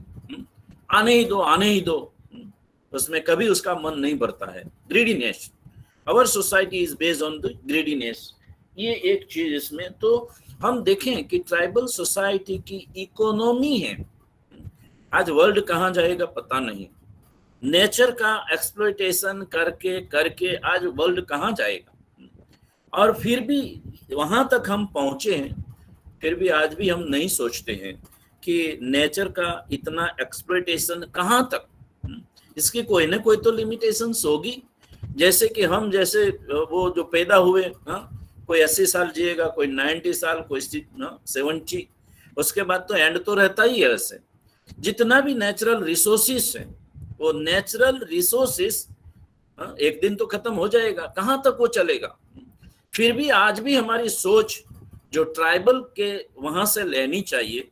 आने ही दो, उसमें कभी उसका मन नहीं भरता है। Greediness, our society is based on the greediness, ये एक चीज इसमें। तो हम देखें कि ट्राइबल सोसाइटी की इकोनॉमी है, आज वर्ल्ड कहाँ जाएगा पता नहीं, नेचर का एक्सप्लॉयटेशन करके आज वर्ल्ड कहाँ जाएगा। और फिर भी वहां तक हम पहुंचे हैं, फिर भी आज भी हम नहीं सोचते हैं कि नेचर का इतना एक्सप्लॉयटेशन कहाँ तक, इसकी कोई ना कोई तो लिमिटेशंस होगी। जैसे कि हम जैसे वो जो पैदा हुए, कोई 80 साल जिएगा, कोई 90 साल, कोई 70, उसके बाद तो एंड तो रहता ही है। वैसे जितना भी नेचुरल रिसोर्सेस है, वो नेचुरल रिसोर्सेस एक दिन तो खत्म हो जाएगा, कहाँ तक वो चलेगा। फिर भी आज भी हमारी सोच जो ट्राइबल के वहां से लेनी चाहिए,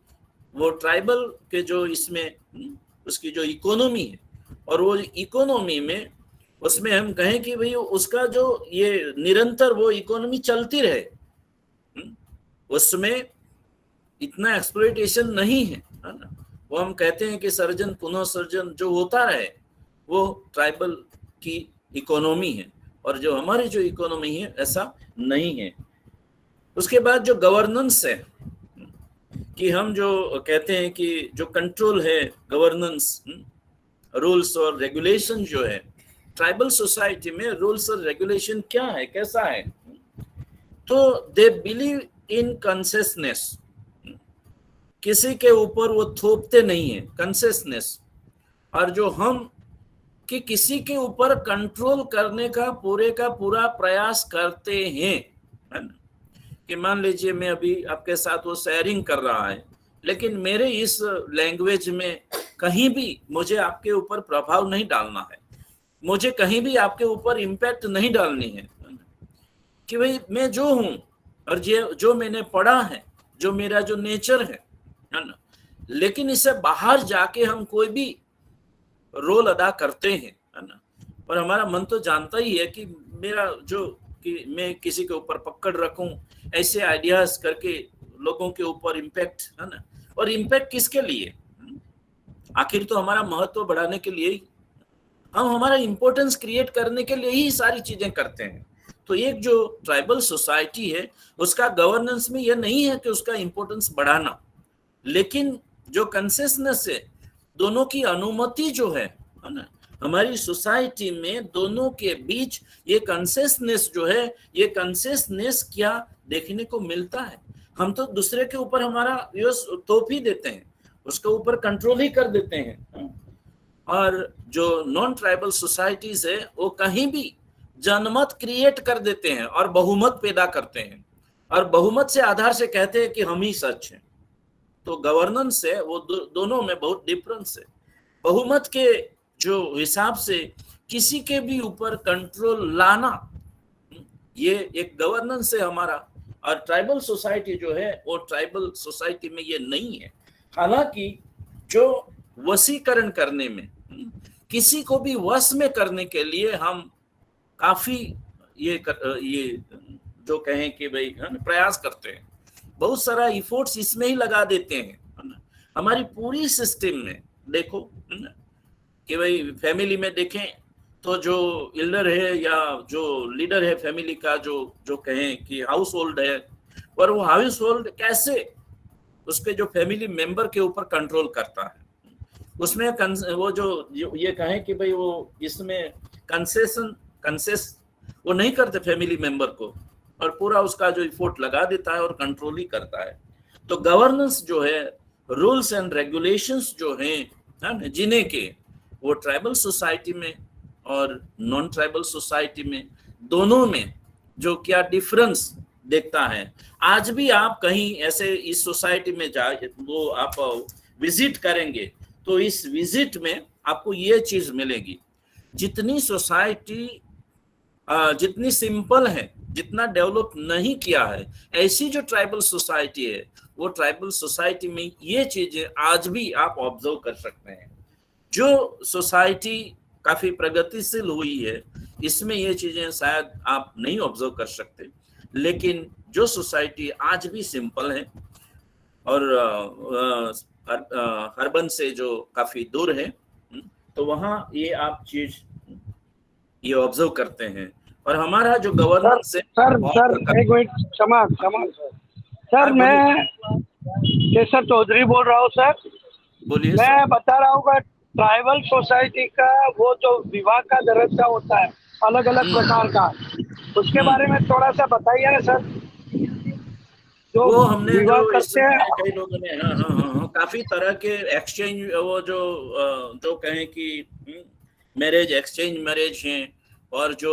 वो ट्राइबल के जो इसमें उसकी जो इकोनॉमी है, और वो इकोनॉमी में उसमें हम कहें कि भाई उसका जो ये निरंतर वो इकोनॉमी चलती रहे, उसमें इतना एक्सप्लॉयटेशन नहीं है ना। वो हम कहते हैं कि सर्जन पुनः सर्जन जो होता रहे, वो ट्राइबल की इकोनॉमी है। और जो हमारी जो इकोनॉमी है ऐसा नहीं है। उसके बाद जो गवर्नेंस है, कि हम जो कहते हैं कि जो कंट्रोल है, गवर्नेंस, रूल्स और रेगुलेशन जो है, ट्राइबल सोसाइटी में रूल्स और रेगुलेशन क्या है, कैसा है, तो दे बिलीव इन कंसेसनेस, किसी के ऊपर वो थोपते नहीं है, कंसेसनेस। और जो हम कि किसी के ऊपर कंट्रोल करने का पूरा प्रयास करते हैं, है ना। कि मान लीजिए मैं अभी आपके साथ वो शेयरिंग कर रहा है, लेकिन मेरे इस लैंग्वेज में कहीं भी मुझे आपके ऊपर प्रभाव नहीं डालना है, मुझे कहीं भी आपके ऊपर इम्पैक्ट नहीं डालनी है, कि भाई मैं जो हूं और जो मैंने पढ़ा है, जो मेरा जो नेचर है ना। लेकिन इससे बाहर जाके हम कोई भी रोल अदा करते हैं, है ना, और हमारा मन तो जानता ही है कि मेरा जो कि मैं किसी के ऊपर पकड़ रखूं, ऐसे आइडियाज करके लोगों के ऊपर इम्पैक्ट, है ना। और इम्पैक्ट किसके लिए, आखिर तो हमारा महत्व बढ़ाने के लिए ही, हम हमारा इंपॉर्टेंस क्रिएट करने के लिए ही सारी चीजें करते हैं। तो एक जो ट्राइबल सोसाइटी है उसका गवर्नेंस में यह नहीं है कि उसका इंपॉर्टेंस बढ़ाना, लेकिन जो कंसेसनेस है, दोनों की अनुमति जो है ना, हमारी सोसाइटी में दोनों के बीच ये कंसेसनेस जो है, ये कंसेसनेस क्या देखने को मिलता है। हम तो दूसरे के ऊपर हमारा थोप ही देते हैं, उसके ऊपर कंट्रोल ही कर देते हैं। और जो नॉन ट्राइबल सोसाइटीज है वो कहीं भी जनमत क्रिएट कर देते हैं और बहुमत पैदा करते हैं, और बहुमत से आधार से कहते हैं कि हम ही सच हैं। तो गवर्नेंस है वो दोनों में बहुत डिफरेंस है। बहुमत के जो हिसाब से किसी के भी ऊपर कंट्रोल लाना, ये एक गवर्नेंस है हमारा। और ट्राइबल सोसाइटी जो है वो ट्राइबल सोसाइटी में ये नहीं है। हालांकि जो वशीकरण करने में, किसी को भी वश में करने के लिए हम काफी ये जो कहें कि भाई प्रयास करते हैं, बहुत सारा इफोर्ट्स इसमें ही लगा देते हैं। हमारी पूरी सिस्टम में देखो कि भाई फैमिली में देखें तो जो एल्डर है या जो लीडर है फैमिली का, जो कहें कि हाउस होल्ड है, और वो हाउस होल्ड कैसे उसके जो फैमिली मेंबर के ऊपर कंट्रोल करता है, उसमें वो जो ये कहें कि भाई वो इसमें कंसेस वो नहीं करते फैमिली मेंबर को, और पूरा उसका जो इफोर्ट लगा देता है और कंट्रोल ही करता है। तो गवर्नेंस जो है, रूल्स एंड रेगुलेशंस जो हैं जिन्हें के वो ट्राइबल सोसाइटी में और नॉन ट्राइबल सोसाइटी में दोनों में जो क्या डिफरेंस देखता है। आज भी आप कहीं ऐसे इस सोसाइटी में जाए, वो आप विजिट करेंगे तो इस विजिट में आपको ये चीज मिलेगी, जितनी सोसाइटी जितनी सिंपल है, जितना डेवलप नहीं किया है, ऐसी जो ट्राइबल सोसाइटी है वो ट्राइबल सोसाइटी में ये चीजें आज भी आप ऑब्जर्व कर सकते हैं। जो सोसाइटी काफी प्रगतिशील हुई है इसमें ये चीजें शायद आप नहीं ऑब्जर्व कर सकते, लेकिन जो सोसाइटी आज भी सिंपल है और अर्बन से जो काफी दूर है, तो वहाँ ये आप चीज ये ऑब्जर्व करते हैं। और हमारा जो गवर्नेंस है सर एक मिनट, क्षमा सर, मैं केसर चौधरी बोल रहा हूँ सर। बोलिए। मैं बता रहा हूँ कि ट्राइबल सोसाइटी का वो जो विवाह का दरज्जा होता है अलग अलग प्रकार का, उसके बारे में थोड़ा सा बताइए ना सर। जो वो हमने विवाह जो करते हैं कई लोगों ने हाँ काफी तरह के एक्सचेंज, वो जो कहें कि मैरिज, एक्सचेंज मैरिज हैं, और जो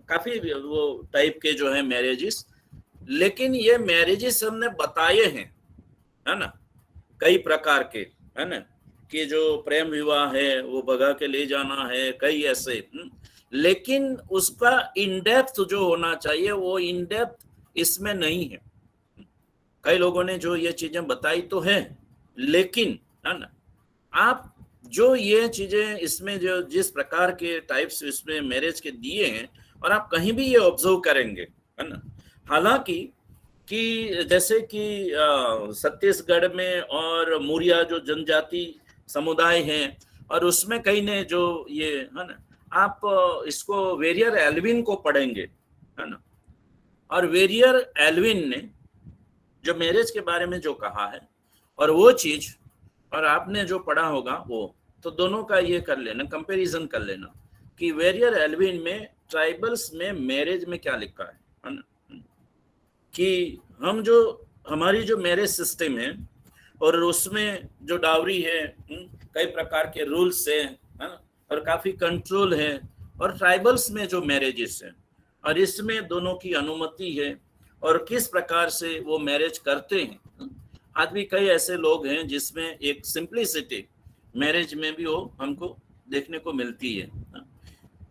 काफी वो टाइप के जो है मैरिजेस, लेकिन ये मैरिजेस हमने बताए हैं, है ना, कई प्रकार के, है ना, कि जो प्रेम विवाह है वो भगा के ले जाना है, कई ऐसे, लेकिन उसका इन डेप्थ जो होना चाहिए वो इन डेप्थ इसमें नहीं है। कई लोगों ने जो ये चीजें बताई तो है, लेकिन है ना, आप जो ये चीजें इसमें जो जिस प्रकार के टाइप्स इसमें मैरिज के दिए हैं, और आप कहीं भी ये ऑब्जर्व करेंगे, है ना, हालांकि कि जैसे कि छत्तीसगढ़ में और मुरिया जो जनजाति समुदाय हैं, और उसमें कई ने जो ये, है ना, आप इसको वेरियर एल्विन को पढ़ेंगे, है ना, और वेरियर एल्विन ने जो मैरिज के बारे में जो कहा है और वो चीज, और आपने जो पढ़ा होगा वो, तो दोनों का ये कर लेना, कंपैरिजन कर लेना कि वेरियर एल्विन में ट्राइबल्स में मैरिज में क्या लिखा है ना, कि हम जो हमारी जो मैरिज सिस्टम है और उसमें जो डावरी है, कई प्रकार के रूल्स है ना, और काफी कंट्रोल है, और ट्राइबल्स में जो मैरिजेस है और इसमें दोनों की अनुमति है, और किस प्रकार से वो मैरिज करते हैं। आज भी कई ऐसे लोग हैं जिसमें एक सिंप्लिसिटी मैरिज में भी वो हमको देखने को मिलती है।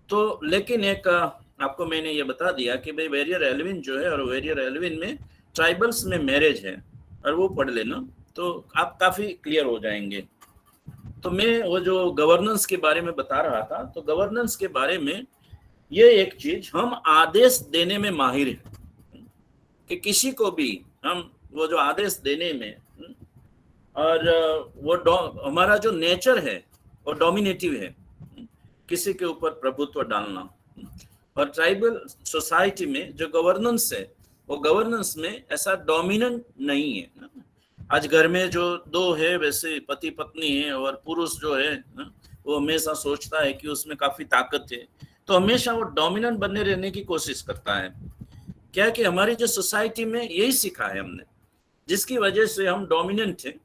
तो लेकिन एक आपको मैंने ये बता दिया कि भाई वेरियर एल्विन जो है, और वेरियर एल्विन में ट्राइबल्स में मैरिज है, और वो पढ़ लेना तो आप काफी क्लियर हो जाएंगे। तो मैं वो जो गवर्नेंस के बारे में बता रहा था, तो गवर्नेंस के बारे में ये एक चीज, हम आदेश देने में माहिर हैं कि किसी को भी हम वो जो आदेश देने में, और वो हमारा जो नेचर है वो डोमिनेटिव है, किसी के ऊपर प्रभुत्व डालना, और ट्राइबल सोसाइटी में जो गवर्नेंस है वो गवर्नेंस में ऐसा डोमिनेंट नहीं है। आज घर में जो दो है वैसे पति पत्नी है और पुरुष जो है वो हमेशा सोचता है कि उसमें काफी ताकत है, तो हमेशा वो डोमिनेंट बने रहने की कोशिश करता है। क्या कि हमारी जो सोसाइटी में यही सीखा है हमने, जिसकी वजह से हम डोमिनेंट हैं।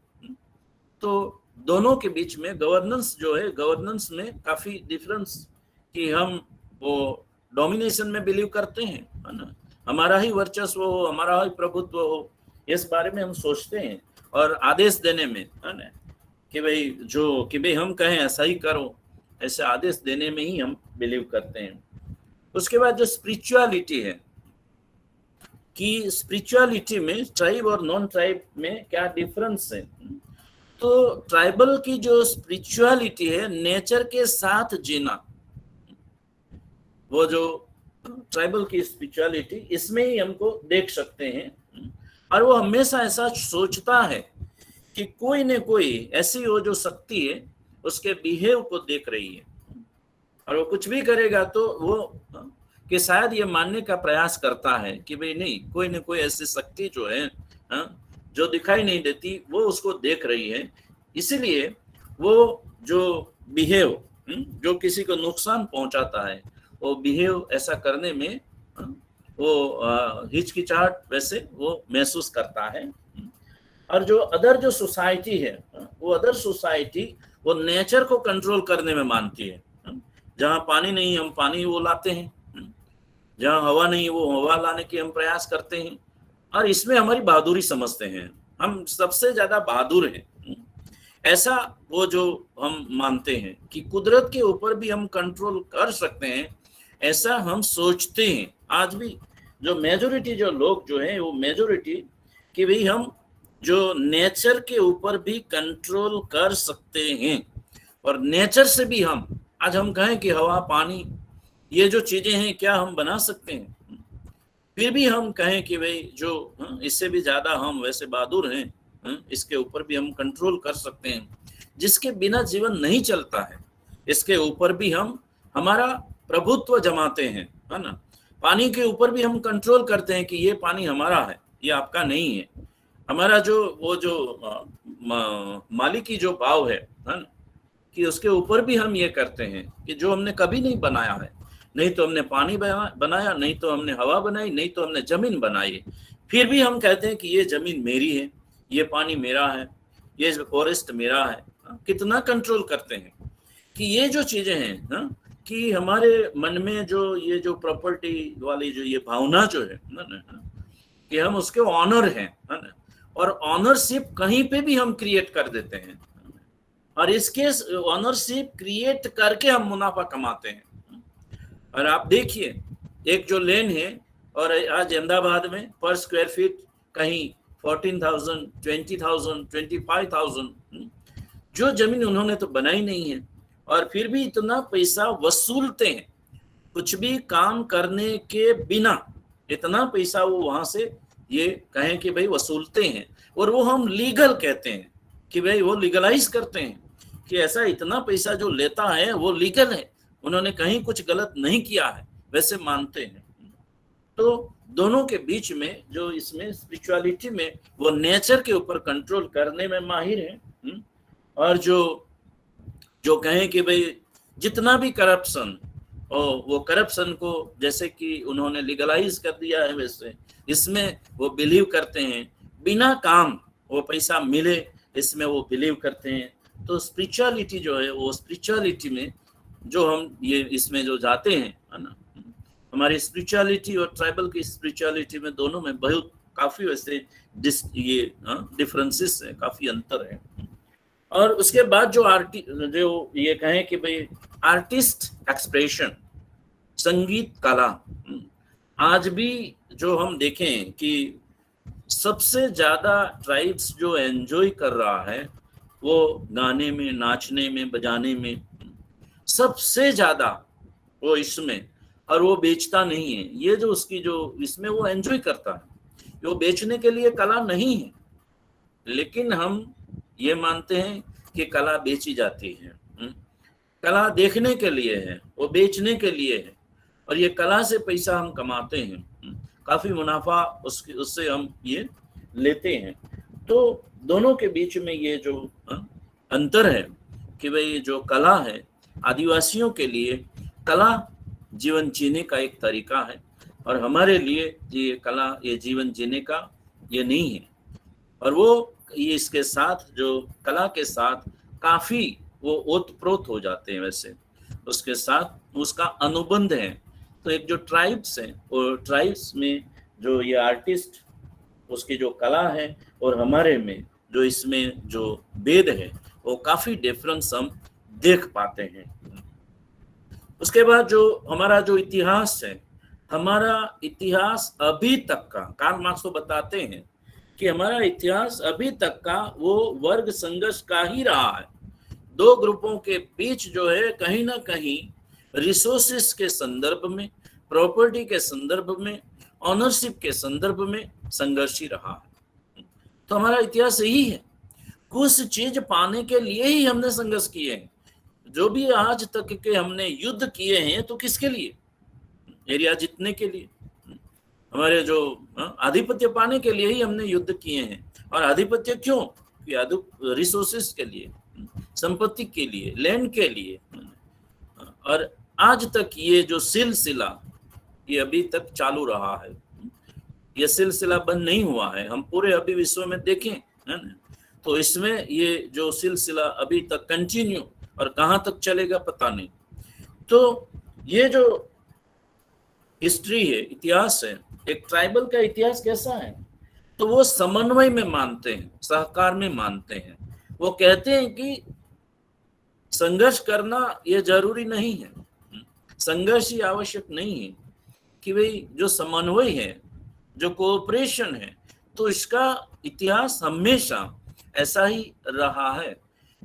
तो दोनों के बीच में गवर्नेंस जो है, गवर्नेंस में काफी डिफरेंस कि हम वो डोमिनेशन में बिलीव करते हैं, है ना, हमारा ही वर्चस्व हो, हमारा ही प्रभुत्व हो, इस बारे में हम सोचते हैं। और आदेश देने में, है ना, कि भाई हम कहें ऐसा ही करो, ऐसे आदेश देने में ही हम बिलीव करते हैं। उसके बाद जो स्पिरिचुअलिटी है, कि स्पिरिचुअलिटी में ट्राइब और नॉन ट्राइब में क्या डिफरेंस है। तो ट्राइबल की जो स्पिरिचुअलिटी है, नेचर के साथ जीना, वो जो ट्राइबल की स्पिरिचुअलिटी, इसमें ही हमको देख सकते हैं। और वो हमेशा ऐसा सोचता है कि कोई न कोई ऐसी हो जो शक्ति है उसके बिहेव को देख रही है, और वो कुछ भी करेगा तो वो कि शायद ये मानने का प्रयास करता है कि भाई नहीं, कोई न कोई ऐसी शक्ति जो है जो दिखाई नहीं देती वो उसको देख रही है। इसीलिए वो जो बिहेव जो किसी को नुकसान पहुंचाता है, वो बिहेव ऐसा करने में वो हिचकिचाहट वैसे वो महसूस करता है। और जो अदर जो सोसाइटी है, वो अदर सोसाइटी वो नेचर को कंट्रोल करने में मानती है। जहाँ पानी नहीं हम पानी वो लाते हैं, जहाँ हवा नहीं वो हवा लाने की हम प्रयास करते हैं, और इसमें हमारी बहादुरी समझते हैं, हम सबसे ज्यादा बहादुर हैं। ऐसा वो जो हम मानते हैं कि कुदरत के ऊपर भी हम कंट्रोल कर सकते हैं, ऐसा हम सोचते हैं। आज भी जो मेजोरिटी जो लोग जो है वो मेजोरिटी कि भाई हम जो नेचर के ऊपर भी कंट्रोल कर सकते हैं, और नेचर से भी हम आज हम कहें कि हवा पानी ये जो चीजें हैं क्या हम बना सकते हैं, फिर भी हम कहें कि भाई जो इससे भी ज्यादा हम वैसे बहादुर हैं, इसके ऊपर भी हम कंट्रोल कर सकते हैं, जिसके बिना जीवन नहीं चलता है, इसके ऊपर भी हम हमारा प्रभुत्व जमाते हैं, है ना। पानी के ऊपर भी हम कंट्रोल करते हैं कि ये पानी हमारा है, ये आपका नहीं है। हमारा जो वो जो मालिकी जो भाव है ना, कि उसके ऊपर भी हम ये करते हैं कि जो हमने कभी नहीं बनाया है, नहीं तो हमने पानी बनाया, नहीं तो हमने हवा बनाई, नहीं तो हमने जमीन बनाई, फिर भी हम कहते हैं कि ये जमीन मेरी है, ये पानी मेरा है, ये फॉरेस्ट मेरा है। कितना कंट्रोल करते हैं कि ये जो चीजें हैं ना, कि हमारे मन में जो ये जो प्रॉपर्टी वाली जो ये भावना जो है ना, कि हम उसके ऑनर हैं, है ना, और ऑनरशिप कहीं पे भी हम क्रिएट कर देते हैं, और इसके ऑनरशिप क्रिएट करके हम मुनाफा कमाते हैं। और आप देखिए एक जो लेन है, और आज अहमदाबाद में पर स्क्वायर फीट कहीं 14,000, 20,000, 25,000 जो जमीन उन्होंने तो बनाई नहीं है, और फिर भी इतना पैसा वसूलते हैं, कुछ भी काम करने के बिना इतना पैसा वो वहां से ये कहें कि भाई वसूलते हैं, और वो हम लीगल कहते हैं कि भाई वो लीगलाइज करते हैं कि ऐसा इतना पैसा जो लेता है वो लीगल है, उन्होंने कहीं कुछ गलत नहीं किया है, वैसे मानते हैं। तो दोनों के बीच में जो इसमें स्पिरिचुअलिटी में वो नेचर के ऊपर कंट्रोल करने में माहिर है, और जो कहें कि भाई जितना भी करप्शन, और वो करप्शन को जैसे कि उन्होंने लीगलाइज कर दिया है, वैसे इसमें वो बिलीव करते हैं, बिना काम वो पैसा मिले इसमें वो बिलीव करते हैं। तो स्पिरिचुअलिटी जो है, वो स्पिरिचुअलिटी में जो हम ये इसमें जो जाते हैं, है ना, हमारी स्पिरिचुअलिटी और ट्राइबल की स्पिरिचुअलिटी में दोनों में बहुत काफी वैसे ये डिफरेंसेस है, काफी अंतर है। और उसके बाद जो जो ये कहें कि भाई आर्टिस्ट एक्सप्रेशन, संगीत कला, आज भी जो हम देखें कि सबसे ज्यादा ट्राइब्स जो एंजॉय कर रहा है वो गाने में, नाचने में, बजाने में सबसे ज्यादा वो इसमें, और वो बेचता नहीं है, ये जो उसकी जो इसमें वो एंजॉय करता है, वो बेचने के लिए कला नहीं है, लेकिन हम ये मानते हैं कि कला बेची जाती है। कला देखने के लिए है, वो बेचने के लिए है, और ये कला से पैसा हम कमाते हैं, काफी मुनाफा उससे हम ये लेते हैं। तो दोनों के बीच में ये जो अंतर है कि भाई जो कला है, आदिवासियों के लिए कला जीवन जीने का एक तरीका है, और हमारे लिए ये कला, ये जीवन जीने का ये नहीं है। और वो ये इसके साथ, जो कला के साथ काफी वो ओतप्रोत हो जाते हैं, वैसे उसके साथ उसका अनुबंध है। तो एक जो ट्राइब्स है, और ट्राइब्स में जो ये आर्टिस्ट, उसकी जो कला है और हमारे में जो इसमें जो भेद है, वो काफी डिफरेंस हम देख पाते हैं। उसके बाद जो हमारा जो इतिहास है, हमारा इतिहास अभी तक का, कार्ल मार्क्स तो बताते हैं कि हमारा इतिहास अभी तक का वो वर्ग संघर्ष का ही रहा है। दो ग्रुपों के बीच जो है कहीं ना कहीं रिसोर्सेस के संदर्भ में, प्रॉपर्टी के संदर्भ में, ऑनरशिप के संदर्भ में संघर्ष ही रहा है। तो हमारा इतिहास यही है, कुछ चीज पाने के लिए ही हमने संघर्ष किए हैं। जो भी आज तक के हमने युद्ध किए हैं, तो किसके लिए? एरिया जीतने के लिए, हमारे जो आधिपत्य पाने के लिए ही हमने युद्ध किए हैं। और आधिपत्य क्यों? रिसोर्सेस के लिए, संपत्ति के लिए, लैंड के लिए। और आज तक ये जो सिलसिला ये अभी तक चालू रहा है, ये सिलसिला बंद नहीं हुआ है। हम पूरे अभी विश्व में देखें, है ना, तो इसमें ये जो सिलसिला अभी तक कंटिन्यू, और कहाँ तक चलेगा पता नहीं। तो ये जो हिस्ट्री है, इतिहास है, एक ट्राइबल का इतिहास कैसा है? तो वो समन्वय में मानते हैं, सहकार में मानते हैं। वो कहते हैं कि संघर्ष करना ये जरूरी नहीं है, संघर्ष ही आवश्यक नहीं है, कि भाई जो समन्वय है, जो कोऑपरेशन है, तो इसका इतिहास हमेशा ऐसा ही रहा है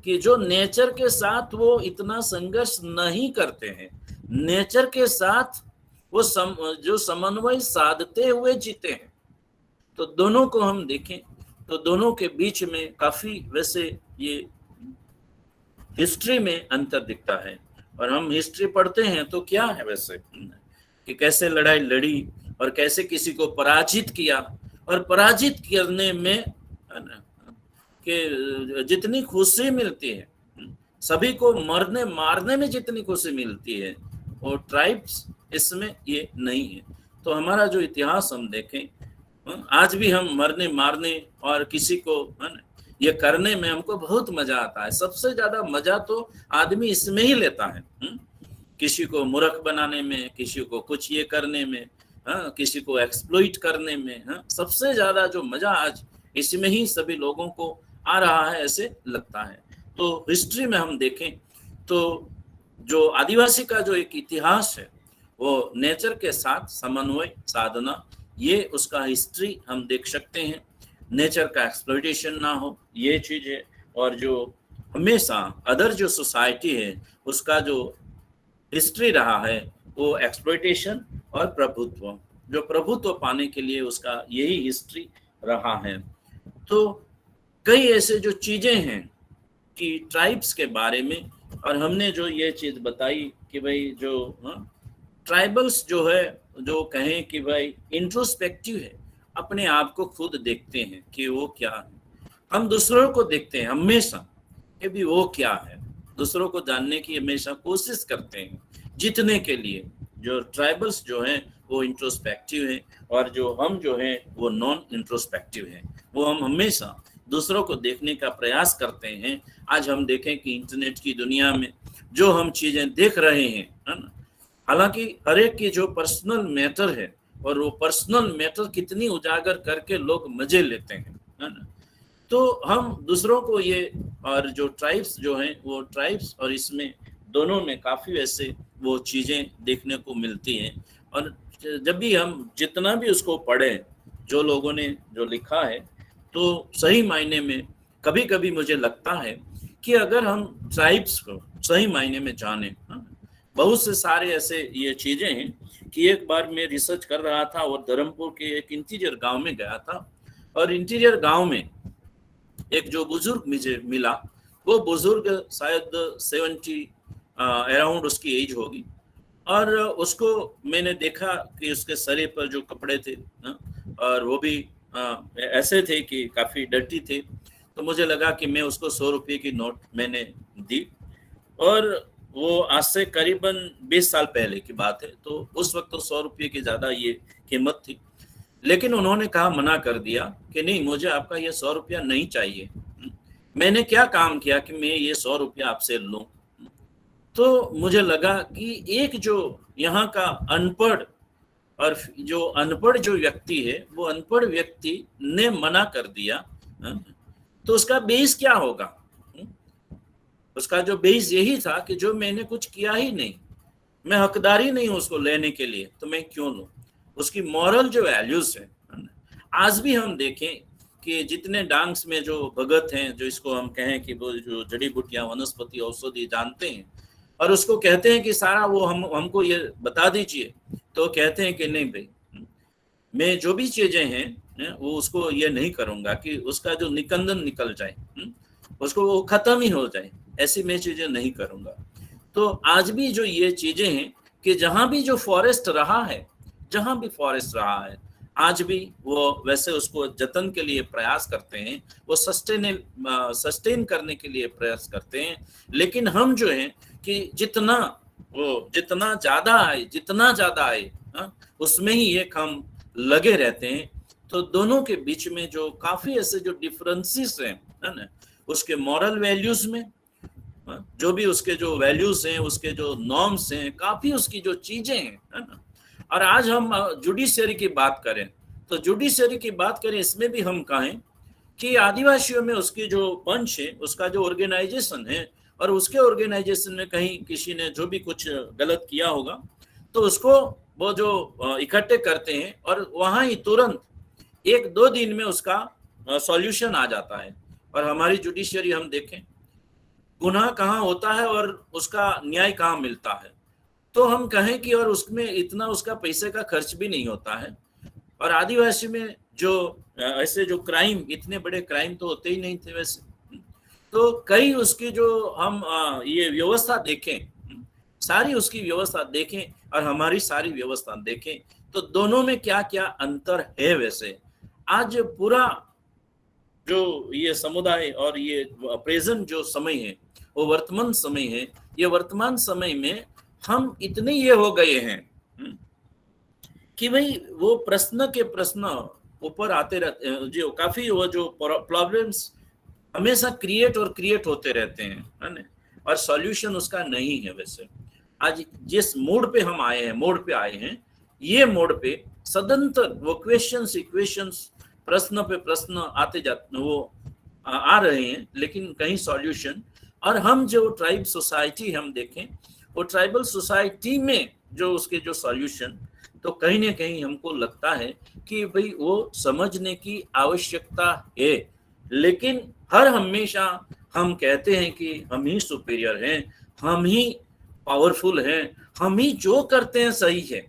कि जो नेचर के साथ वो इतना संघर्ष नहीं करते हैं, नेचर के साथ वो जो समन्वय साधते हुए जीते हैं। तो दोनों को हम देखें तो दोनों के बीच में काफी वैसे ये हिस्ट्री में अंतर दिखता है। और हम हिस्ट्री पढ़ते हैं तो क्या है वैसे कि कैसे लड़ाई लड़ी और कैसे किसी को पराजित किया, और पराजित करने में कि जितनी खुशी मिलती है, सभी को मरने मारने में जितनी खुशी मिलती है, और ट्राइब्स इसमें ये नहीं है। तो हमारा जो इतिहास हम देखें, आज भी हम मरने मारने और किसी को ये करने में हमको बहुत मजा आता है। सबसे ज्यादा मजा तो आदमी इसमें ही लेता है, किसी को मूर्ख बनाने में, किसी को कुछ ये करने में, किसी को एक्सप्लॉइट करने में, सबसे ज्यादा जो मजा आज इसमें ही सभी लोगों को आ रहा है, ऐसे लगता है। तो हिस्ट्री में हम देखें तो जो आदिवासी का जो एक इतिहास है, वो नेचर के साथ समन्वय साधना, ये उसका हिस्ट्री हम देख सकते हैं। नेचर का एक्सप्लॉइटेशन ना हो, ये चीज है। और जो हमेशा अदर जो सोसाइटी है, उसका जो हिस्ट्री रहा है वो एक्सप्लॉइटेशन और प्रभुत्व, जो प्रभुत्व पाने के लिए उसका यही हिस्ट्री रहा है। तो कई ऐसे जो चीजें हैं कि ट्राइब्स के बारे में, और हमने जो ये चीज बताई कि भाई जो ट्राइबल्स जो है, जो कहें कि भाई इंट्रोस्पेक्टिव है, अपने आप को खुद देखते हैं कि वो क्या है। हम दूसरों को देखते हैं हमेशा कि भी वो क्या है, दूसरों को जानने की हमेशा कोशिश करते हैं जीतने के लिए। जो ट्राइबल्स जो हैं वो इंट्रोस्पेक्टिव है, और जो हम जो हैं वो नॉन इंट्रोस्पेक्टिव है। वो हम हमेशा दूसरों को देखने का प्रयास करते हैं। आज हम देखें कि इंटरनेट की दुनिया में जो हम चीजें देख रहे हैं, है ना, हालांकि हर एक की जो पर्सनल मैटर है, और वो पर्सनल मैटर कितनी उजागर करके लोग मजे लेते हैं, है ना। तो हम दूसरों को ये, और जो ट्राइब्स जो हैं वो ट्राइब्स और इसमें दोनों में काफी ऐसे वो चीजें देखने को मिलती हैं। और जब भी हम जितना भी उसको पढ़ें, जो लोगों ने जो लिखा है, तो सही मायने में कभी कभी मुझे लगता है कि अगर हम ट्राइब्स को सही मायने में जाने, बहुत से सारे ऐसे ये चीजें हैं कि एक बार मैं रिसर्च कर रहा था और धर्मपुर के एक इंटीरियर गांव में गया था, और इंटीरियर गांव में एक जो बुजुर्ग मुझे मिला, वो बुजुर्ग शायद 70 अराउंड उसकी एज होगी, और उसको मैंने देखा कि उसके सरे पर जो कपड़े थे और वो भी ऐसे थे कि काफी डर्टी थे। तो मुझे लगा कि मैं उसको 100 रुपये की नोट मैंने दी, और वो आज से करीबन 20 साल पहले की बात है। तो उस वक्त तो 100 रुपये की ज्यादा ये कीमत थी, लेकिन उन्होंने कहा, मना कर दिया कि नहीं, मुझे आपका ये 100 रुपया नहीं चाहिए। मैंने क्या काम किया कि मैं ये 100 रुपया आपसे लूं। तो मुझे लगा कि एक जो यहाँ का अनपढ़ और जो अनपढ़ जो व्यक्ति है, वो अनपढ़ व्यक्ति ने मना कर दिया, तो उसका बेस क्या होगा? उसका जो बेस यही था कि जो मैंने कुछ किया ही नहीं, मैं हकदार ही नहीं हूं उसको लेने के लिए, तो मैं क्यों लूं? उसकी मॉरल जो वैल्यूज है, आज भी हम देखें कि जितने डांस में जो भगत हैं, जो इसको हम कहें कि वो जो जड़ी बूटियां, वनस्पति, औषधि जानते हैं, और उसको कहते हैं कि सारा वो हमको ये बता दीजिए, तो कहते हैं कि नहीं भाई, मैं जो भी चीजें हैं वो उसको ये नहीं करूंगा कि उसका जो निकंदन निकल जाए, उसको वो खत्म ही हो जाए, ऐसी मैं चीजें नहीं करूंगा। तो आज भी जो ये चीजें हैं कि जहां भी जो फॉरेस्ट रहा है, जहां भी फॉरेस्ट रहा है, आज भी वो वैसे उसको जतन के लिए प्रयास करते हैं, वो सस्टेन करने के लिए प्रयास करते हैं। लेकिन हम जो है कि जितना ज्यादा आए उसमें ही एक हम लगे रहते हैं। तो दोनों के बीच में जो काफी ऐसे जो डिफरेंसेस हैं, है ना, उसके मॉरल वैल्यूज में, जो भी उसके जो वैल्यूज हैं, उसके जो नॉर्म्स हैं, काफी उसकी जो चीजें हैं, है ना। और आज हम जुडिशरी की बात करें, तो जुडिशरी की बात करें, इसमें भी हम कहें कि आदिवासियों में उसकी जो पंच है, उसका जो ऑर्गेनाइजेशन है, और उसके ऑर्गेनाइजेशन में कहीं किसी ने जो भी कुछ गलत किया होगा, तो उसको वो जो इकट्ठे करते हैं, और वहां ही तुरंत 1-2 दिन में उसका सॉल्यूशन आ जाता है। और हमारी जुडिशरी हम देखें, गुनाह कहाँ होता है और उसका न्याय कहाँ मिलता है, तो हम कहें कि और उसमें इतना उसका पैसे का खर्च भी नहीं होता है। और आदिवासी में जो ऐसे जो क्राइम, इतने बड़े क्राइम तो होते ही नहीं थे वैसे। तो कई उसकी जो हम ये व्यवस्था देखें, सारी उसकी व्यवस्था देखें और हमारी सारी व्यवस्था देखें, तो दोनों में क्या क्या अंतर है। वैसे आज पूरा जो ये समुदाय और ये प्रेजेंट जो समय है, वो वर्तमान समय है, ये वर्तमान समय में हम इतने ये हो गए हैं कि भाई वो प्रश्न ऊपर आते रहते हैं, जो काफी वो जो प्रॉब्लम्स हमेशा क्रिएट होते रहते हैं, है ना, और सॉल्यूशन उसका नहीं है। वैसे आज जिस मोड पे हम आए हैं, ये मोड पे सदंतर वो क्वेश्चंस इक्वेशंस, प्रश्न पे प्रश्न आते जाते, वो आ रहे हैं, लेकिन कहीं सॉल्यूशन। और हम जो ट्राइब सोसाइटी हम देखें, वो ट्राइबल सोसाइटी में जो उसके जो सॉल्यूशन, तो कहीं ना कहीं हमको लगता है कि भाई वो समझने की आवश्यकता है। लेकिन हर हमेशा हम कहते हैं कि हम ही सुपीरियर हैं, हम ही पावरफुल हैं, हम ही जो करते हैं सही है।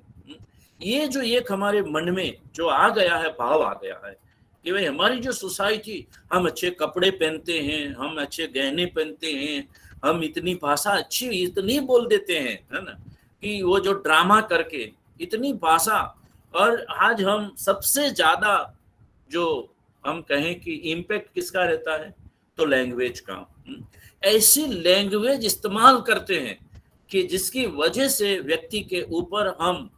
ये जो एक हमारे मन में जो आ गया है, भाव आ गया है कि भाई हमारी जो सोसाइटी, हम अच्छे कपड़े पहनते हैं, हम अच्छे गहने पहनते हैं, हम इतनी भाषा अच्छी इतनी बोल देते हैं, है ना, कि वो जो ड्रामा करके इतनी भाषा। और आज हम सबसे ज्यादा जो हम कहें कि इम्पैक्ट किसका रहता है, तो लैंग्वेज का। ऐसी लैंग्वेज इस्तेमाल करते हैं कि जिसकी वजह से व्यक्ति के ऊपर हम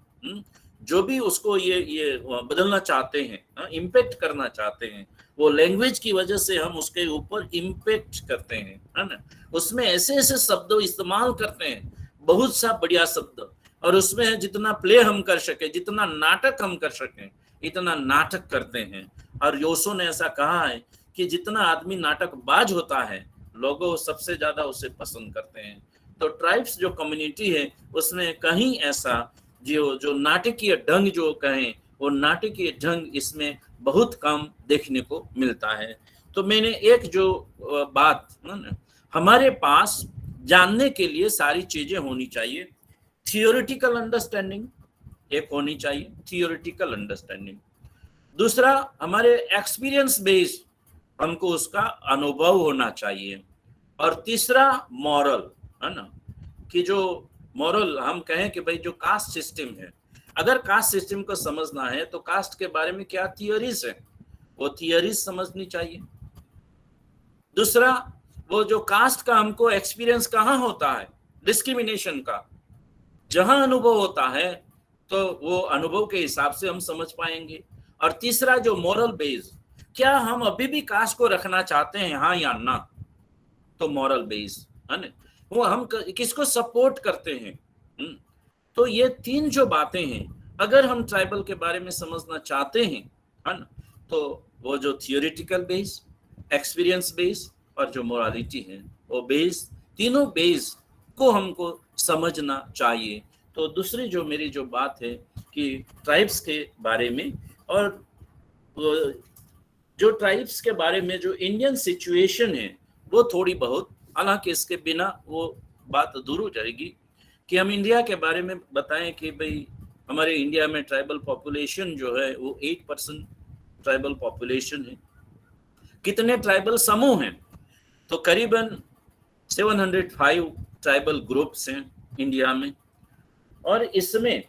जो भी उसको ये बदलना चाहते हैं, इम्पैक्ट करना चाहते हैं, वो लैंग्वेज की वजह से हम उसके ऊपर इम्पैक्ट करते हैं, है ना। उसमें ऐसे ऐसे शब्द इस्तेमाल करते हैं, बहुत सा बढ़िया शब्द, और उसमें जितना प्ले हम कर सके, जितना नाटक हम कर सकें, इतना नाटक करते हैं। और योशो ने ऐसा कहा है कि जितना आदमी नाटकबाज होता है, लोगों सबसे ज्यादा उसे पसंद करते हैं। तो ट्राइब्स जो कम्युनिटी है, उसमें कहीं ऐसा जो नाटकीय ढंग जो कहें, वो नाटकीय ढंग इसमें बहुत कम देखने को मिलता है। तो मैंने एक जो बात, हमारे पास जानने के लिए सारी चीजें होनी चाहिए। थियोरिटिकल अंडरस्टैंडिंग एक होनी चाहिए, थियोरिटिकल अंडरस्टैंडिंग। दूसरा, हमारे एक्सपीरियंस बेस्ड हमको उसका अनुभव होना चाहिए। और तीसरा, मॉरल, है ना, कि जो मॉरल हम कहें कि भाई जो कास्ट सिस्टम है, अगर कास्ट सिस्टम को समझना है तो कास्ट के बारे में क्या थियरीज है, वो थियरीज समझनी चाहिए। दूसरा, वो जो कास्ट का हमको एक्सपीरियंस कहाँ होता है, डिस्क्रिमिनेशन का जहां अनुभव होता है, तो वो अनुभव के हिसाब से हम समझ पाएंगे। और तीसरा, जो मॉरल बेस, क्या हम अभी भी कास्ट को रखना चाहते हैं, हाँ या ना, तो मॉरल बेस है ना, वो हम किसको सपोर्ट करते हैं। तो ये तीन जो बातें हैं, अगर हम ट्राइबल के बारे में समझना चाहते हैं, है ना, तो वो जो थियोरिटिकल बेस, एक्सपीरियंस बेस और जो मोरालिटी है, वो बेस, तीनों बेस को हमको समझना चाहिए। तो दूसरी जो मेरी जो बात है कि ट्राइब्स के बारे में, और जो ट्राइब्स के बारे में जो इंडियन सिचुएशन है वो थोड़ी बहुत, हालांकि इसके बिना वो बात अधूरी हो जाएगी कि हम इंडिया के बारे में बताएं कि भाई हमारे इंडिया में ट्राइबल पॉपुलेशन जो है वो 8% ट्राइबल पॉपुलेशन है। कितने ट्राइबल समूह हैं, तो करीबन 705 ट्राइबल ग्रुप्स हैं इंडिया में। और इसमें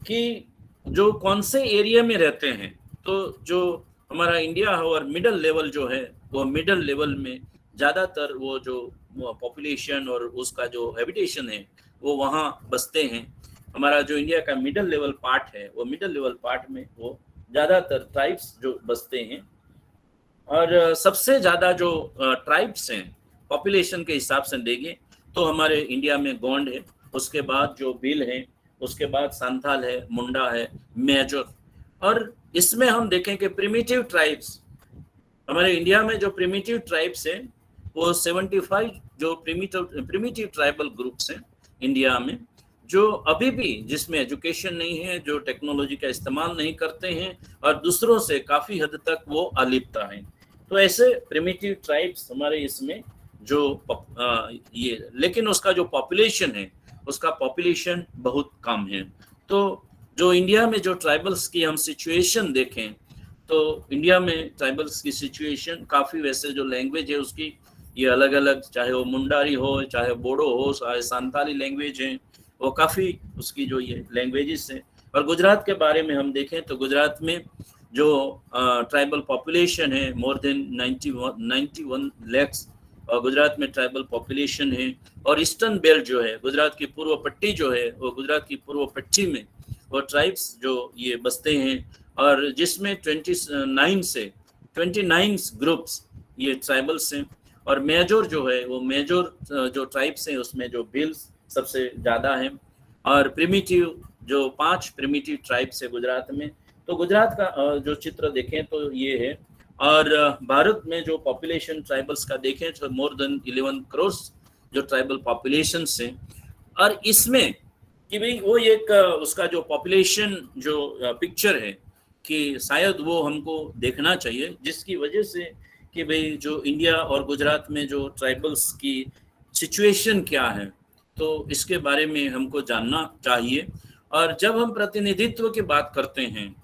कि जो कौन से एरिया में रहते हैं, तो जो हमारा इंडिया है और मिडल लेवल जो है, वो मिडल लेवल में ज़्यादातर वो जो पॉपुलेशन और उसका जो हैबिटेशन है वो वहाँ बसते हैं। हमारा जो इंडिया का मिडल लेवल पार्ट है, वो मिडल लेवल पार्ट में वो ज़्यादातर ट्राइब्स जो बसते हैं। और सबसे ज़्यादा जो ट्राइब्स हैं पॉपुलेशन के हिसाब से देंगे तो हमारे इंडिया में गोंड है, उसके बाद जो भील है, उसके बाद सांथाल है, मुंडा है, मेजर। और इसमें हम देखें कि प्रिमिटिव ट्राइब्स, हमारे इंडिया में जो प्रिमिटिव ट्राइब्स हैं वो 75 जो प्रिमिटिव ट्राइबल ग्रुप्स हैं इंडिया में, जो अभी भी जिसमें एजुकेशन नहीं है, जो टेक्नोलॉजी का इस्तेमाल नहीं करते हैं और दूसरों से काफ़ी हद तक वो अलिप्त हैं। तो ऐसे प्रिमिटिव ट्राइब्स हमारे इसमें जो ये, लेकिन उसका जो पॉपुलेशन है, उसका पॉपुलेशन बहुत कम है। तो जो इंडिया में जो ट्राइबल्स की हम सिचुएशन देखें, तो इंडिया में ट्राइबल्स की सिचुएशन काफ़ी, वैसे जो लैंग्वेज है उसकी ये अलग अलग, चाहे वो मुंडारी हो, चाहे बोडो हो, चाहे सांताली लैंग्वेज है, वो काफ़ी उसकी जो ये लैंग्वेजेस हैं। और गुजरात के बारे में हम देखें तो गुजरात में जो ट्राइबल पॉपुलेशन है मोर देन 91 लैक्स, और गुजरात में ट्राइबल पॉपुलेशन है। और ईस्टर्न बेल्ट जो है, गुजरात की पूर्व पट्टी जो है, वो गुजरात की पूर्व पट्टी में वो ट्राइब्स जो ये बसते हैं, और जिसमें 29 ग्रुप्स ये ट्राइबल्स हैं। और मेजर जो है, वो मेजर जो ट्राइब्स हैं उसमें जो भील्स सबसे ज़्यादा हैं। और प्रिमिटिव जो 5 प्रिमिटिव ट्राइब्स है गुजरात में। तो गुजरात का जो चित्र देखें तो ये है। और भारत में जो पॉपुलेशन ट्राइबल्स का देखें तो मोर देन 11 करोड़ जो ट्राइबल पॉपुलेशन है। और इसमें कि भाई वो एक उसका जो पॉपुलेशन जो पिक्चर है कि शायद वो हमको देखना चाहिए, जिसकी वजह से कि भाई जो इंडिया और गुजरात में जो ट्राइबल्स की सिचुएशन क्या है, तो इसके बारे में हमको जानना चाहिए। और जब हम प्रतिनिधित्व की बात करते हैं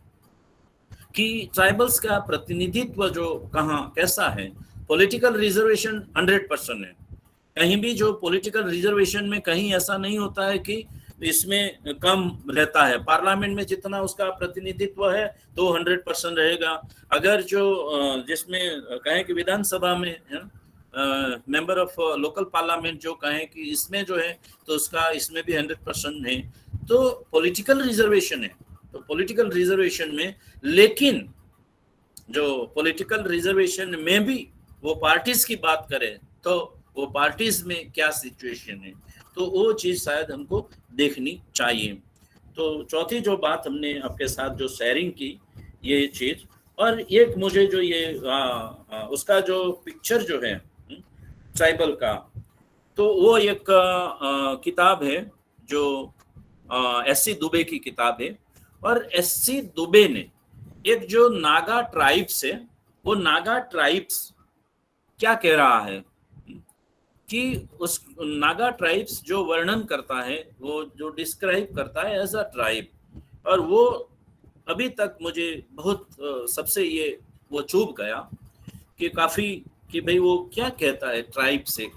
कि ट्राइबल्स का प्रतिनिधित्व जो कहाँ कैसा है, पॉलिटिकल रिजर्वेशन 100% है। कहीं भी जो पॉलिटिकल रिजर्वेशन में कहीं ऐसा नहीं होता है कि इसमें कम रहता है। पार्लियामेंट में जितना उसका प्रतिनिधित्व है तो 100% रहेगा। अगर जो जिसमें कहें कि विधानसभा में मेंबर ऑफ लोकल पार्लियामेंट जो कहें कि इसमें जो है तो उसका इसमें भी 100% है। तो पॉलिटिकल रिजर्वेशन है, तो पॉलिटिकल रिजर्वेशन में, लेकिन जो पॉलिटिकल रिजर्वेशन में भी वो पार्टीज की बात करें तो वो पार्टीज में क्या सिचुएशन है, तो वो चीज़ शायद हमको देखनी चाहिए। तो चौथी जो बात हमने आपके साथ जो शेयरिंग की ये चीज़, और एक मुझे जो ये उसका जो पिक्चर जो है ट्राइबल का, तो वो एक किताब है जो एस.सी. दुबे की किताब है। और एस.सी. दुबे ने एक जो नागा ट्राइब्स है, वो नागा ट्राइब्स क्या कह रहा है कि उस नागा ट्राइब्स जो वर्णन करता है, वो जो डिस्क्राइब करता है एज अ ट्राइब, और वो अभी तक मुझे बहुत सबसे ये वो चुभ गया कि काफ़ी कि भाई वो क्या कहता है ट्राइब से।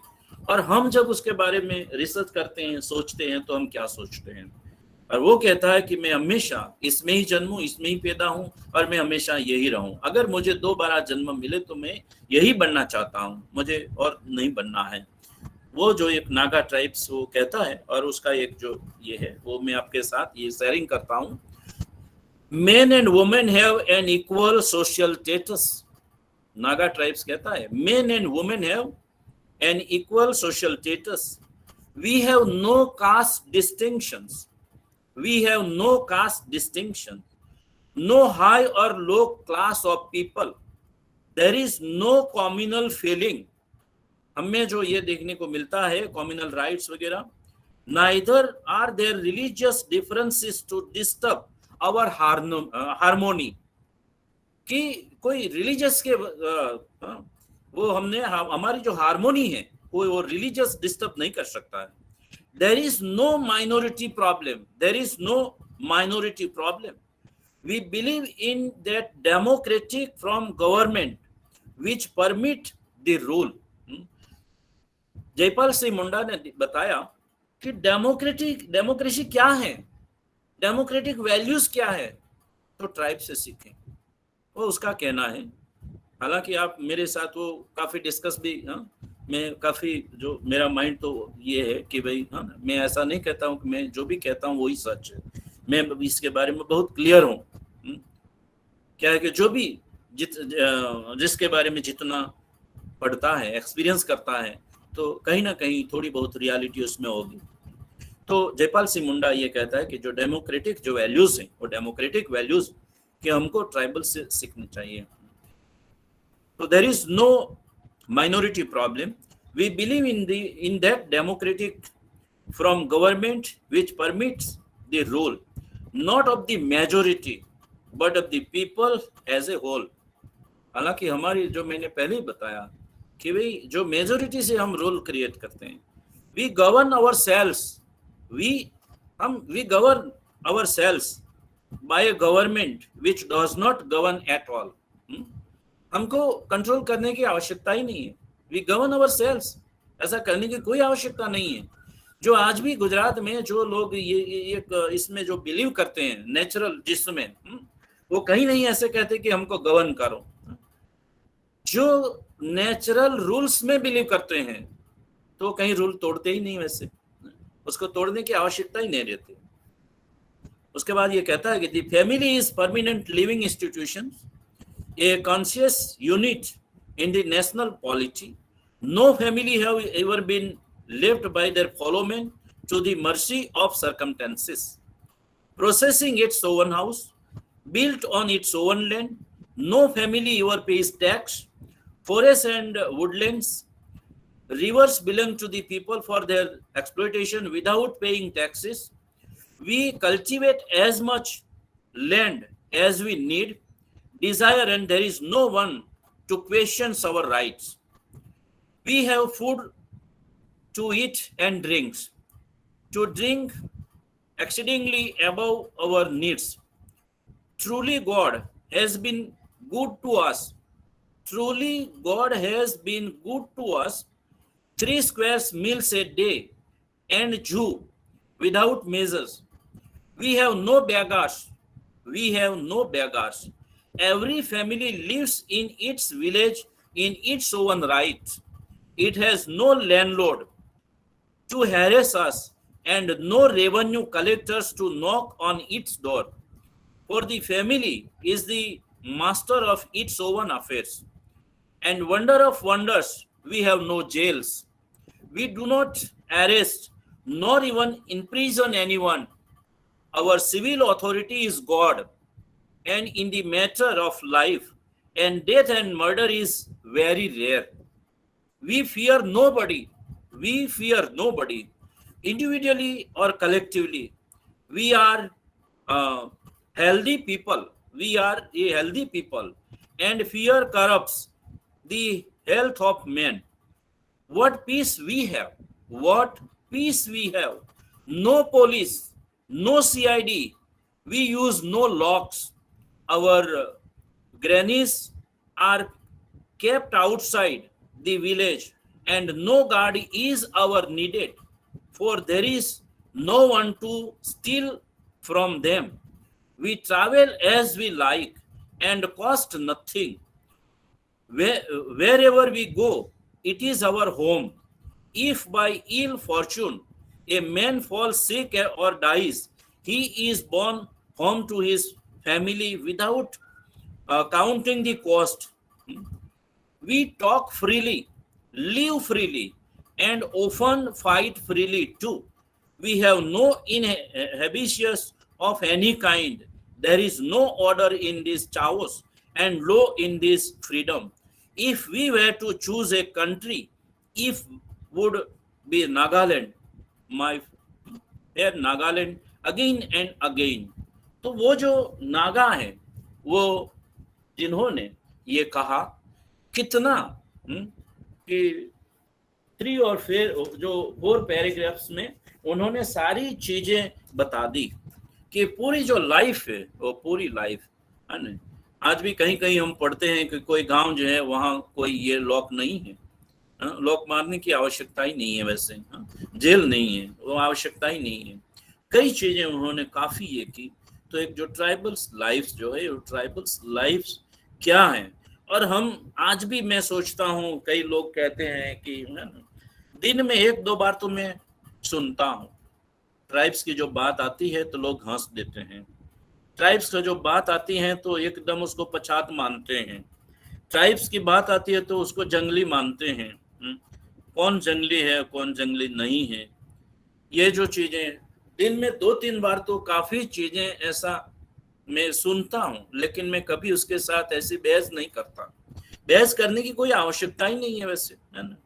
और हम जब उसके बारे में रिसर्च करते हैं, सोचते हैं, तो हम क्या सोचते हैं? और वो कहता है कि मैं हमेशा इसमें ही जन्मूं, इसमें ही पैदा हूं और मैं हमेशा यही रहूं। अगर मुझे दोबारा जन्म मिले तो मैं यही बनना चाहता हूं, मुझे और नहीं बनना है। वो जो एक नागा ट्राइब्स वो कहता है, और उसका एक जो ये है वो मैं आपके साथ ये शेयरिंग करता हूं। Men and women have an equal social status. Naga tribes कहता है men and women have an equal social status. We have no caste distinctions. We have no caste distinction. No high or low class of people. There is no communal feeling. हमें जो ये देखने को मिलता है communal riots वगैरह, neither are there religious differences to disturb our harmony. कि कोई रिलीजियस के वो हमने हमारी जो हार्मोनी है वो रिलीजियस डिस्टर्ब नहीं कर सकता है। There is no minority problem. There is no minority problem. We believe in that democratic from government which permit the rule. Jaipal Singh Munda ने बताया कि डेमोक्रेसी क्या है, डेमोक्रेटिक वैल्यूज क्या है, तो ट्राइब से सीखें, वो उसका कहना है। हालांकि आप मेरे साथ वो काफी डिस्कस भी, मैं काफी जो मेरा माइंड तो ये है कि भाई मैं ऐसा नहीं कहता हूँ कि मैं जो भी कहता हूँ वही सच है, मैं इसके बारे में बहुत क्लियर हूँ। क्या है कि जो भी जिसके बारे में जितना पढ़ता है, एक्सपीरियंस करता है, तो कहीं ना कहीं थोड़ी बहुत रियलिटी उसमें होगी। तो जयपाल सिंह मुंडा ये कहता है कि जो डेमोक्रेटिक जो वैल्यूज हैं वो डेमोक्रेटिक वैल्यूज कि हमको ट्राइबल से सीखनी चाहिए। तो there is no minority problem. We believe in that democratic from government which permits the rule not of the majority but of the people as a whole. हालांकि हमारी जो मैंने पहले ही बताया कि भाई जो मेजॉरिटी से हम रूल क्रिएट करते हैं, we govern our selves, we govern our selves by a government which does not govern at all. हमको कंट्रोल करने की आवश्यकता ही नहीं है, वी गवर्न आवर सेल्स, ऐसा करने की कोई आवश्यकता नहीं है। जो आज भी गुजरात में जो लोग ये इसमें जो बिलीव करते हैं नेचुरल जिसमें, वो कहीं नहीं ऐसे कहते कि हमको गवर्न करो। जो नेचुरल रूल्स में बिलीव करते हैं तो कहीं रूल तोड़ते ही नहीं, वैसे उसको तोड़ने की आवश्यकता ही नहीं रहती। उसके बाद ये कहता है कि the family is permanent living institution, a conscious unit in the national polity. No family have ever been left by their fellow man to the mercy of circumstances, processing its own house, built on its own land. No family ever pays tax. Forests and woodlands, rivers belong to the people for their exploitation without paying taxes. We cultivate as much land as we need, desire, and there is no one to question our rights. We have food to eat and drinks, to drink exceedingly above our needs. Truly God has been good to us. Truly God has been good to us. 3 square meals a day and Jew without measures. We have no beggars. We have no beggars. Every family lives in its village in its own right. It has no landlord to harass us and no revenue collectors to knock on its door. For the family is the master of its own affairs. And wonder of wonders, we have no jails. We do not arrest nor even imprison anyone. Our civil authority is God. And in the matter of life and death and murder is very rare. We fear nobody. We fear nobody. Individually or collectively, we are healthy people. We are a healthy people, and fear corrupts the health of men. What peace we have! What peace we have! No police, no CID. We use no locks. Our grannies are kept outside the village and no guard is our needed, for there is no one to steal from them. We travel as we like and cost nothing. Wherever we go, it is our home. If by ill fortune a man falls sick or dies, he is borne home to his family without counting the cost. We talk freely, live freely, and often fight freely too. We have no inhibitions of any kind. There is no order in this chaos and law in this freedom. If we were to choose a country, if would be Nagaland, my dear Nagaland, again and again. तो वो जो नागा है, वो जिन्होंने ये कहा, कितना कि 3 और 4 पैराग्राफ्स में उन्होंने सारी चीजें बता दी कि पूरी जो लाइफ है वो पूरी लाइफ है ना। आज भी कहीं कहीं हम पढ़ते हैं कि कोई गांव जो है वहाँ कोई ये लॉक नहीं है, लॉक मारने की आवश्यकता ही नहीं है, वैसे जेल नहीं है, वो आवश्यकता ही नहीं है। कई चीजें उन्होंने काफी ये की। तो एक जो ट्राइबल्स लाइफ जो है, वो ट्राइबल्स लाइफ क्या है। और हम आज भी, मैं सोचता हूँ, कई लोग कहते हैं कि दिन में 1-2 बार तो मैं सुनता हूँ ट्राइब्स की जो बात आती है तो लोग हंस देते हैं, ट्राइब्स का जो बात आती है तो एकदम उसको पछात मानते हैं, ट्राइब्स की बात आती है तो उसको जंगली मानते हैं। कौन जंगली है कौन जंगली नहीं है, ये जो चीजें दिन में 2-3 बार तो काफी चीजें ऐसा मैं सुनता हूँ, लेकिन मैं कभी उसके साथ ऐसी बहस नहीं करता। बहस करने की कोई आवश्यकता ही नहीं है, वैसे है ना।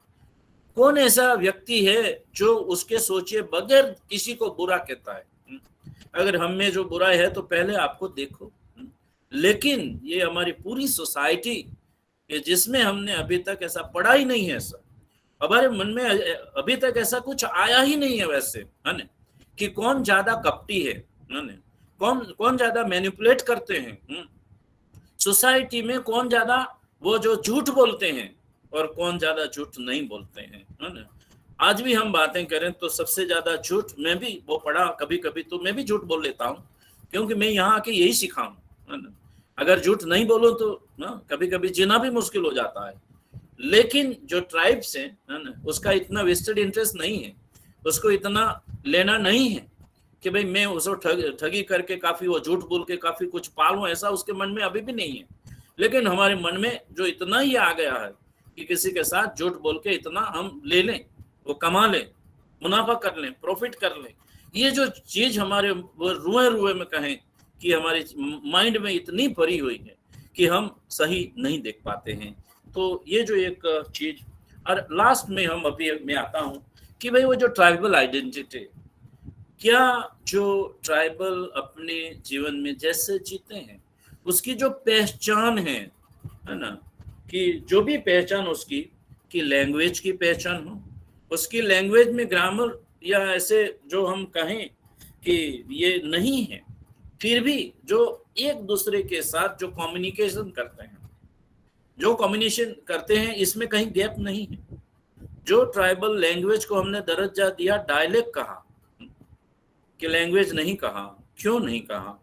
कौन ऐसा व्यक्ति है जो उसके सोचे बगैर किसी को बुरा कहता है। अगर हम में जो बुरा है तो पहले आपको देखो। लेकिन ये हमारी पूरी सोसाइटी जिसमें हमने अभी तक ऐसा पढ़ा ही नहीं है, ऐसा हमारे मन में अभी तक ऐसा कुछ आया ही नहीं है, वैसे है ना, कि कौन ज्यादा कपटी है ना, कौन ज्यादा मैनिपुलेट करते हैं सोसाइटी में, कौन ज्यादा वो जो झूठ बोलते हैं और कौन ज्यादा झूठ नहीं बोलते हैं, है ना। आज भी हम बातें करें तो सबसे ज्यादा झूठ, मैं भी वो पढ़ा कभी कभी तो मैं भी झूठ बोल लेता हूँ, क्योंकि मैं यहाँ आके यही सीखा हूँ, है ना। अगर झूठ नहीं बोलो तो ना कभी कभी जीना भी मुश्किल हो जाता है। लेकिन जो ट्राइब्स है ना, उसका इतना वेस्टेड इंटरेस्ट नहीं है, उसको इतना लेना नहीं है कि भाई मैं उसको ठगी करके काफी वो झूठ बोल के काफी कुछ पालूं, ऐसा उसके मन में अभी भी नहीं है। लेकिन हमारे मन में जो इतना ही आ गया है कि किसी के साथ झूठ बोल के इतना हम ले लें, वो कमा लें, मुनाफा कर लें, प्रॉफिट कर लें, ये जो चीज हमारे रुए में कहें कि हमारे माइंड में इतनी भरी हुई है कि हम सही नहीं देख पाते हैं। तो ये जो एक चीज, और लास्ट में हम अभी मैं आता हूँ कि भाई वो जो ट्राइबल आइडेंटिटी, क्या जो ट्राइबल अपने जीवन में जैसे जीते हैं उसकी जो पहचान है ना, कि जो भी पहचान उसकी, कि लैंग्वेज की पहचान हो, उसकी लैंग्वेज में ग्रामर या ऐसे जो हम कहें कि ये नहीं है, फिर भी जो एक दूसरे के साथ जो कम्युनिकेशन करते हैं इसमें कहीं गैप नहीं है। जो ट्राइबल लैंग्वेज को हमने दर्जा दिया डायलेक्ट कहा, कि लैंग्वेज नहीं कहा, क्यों नहीं कहा,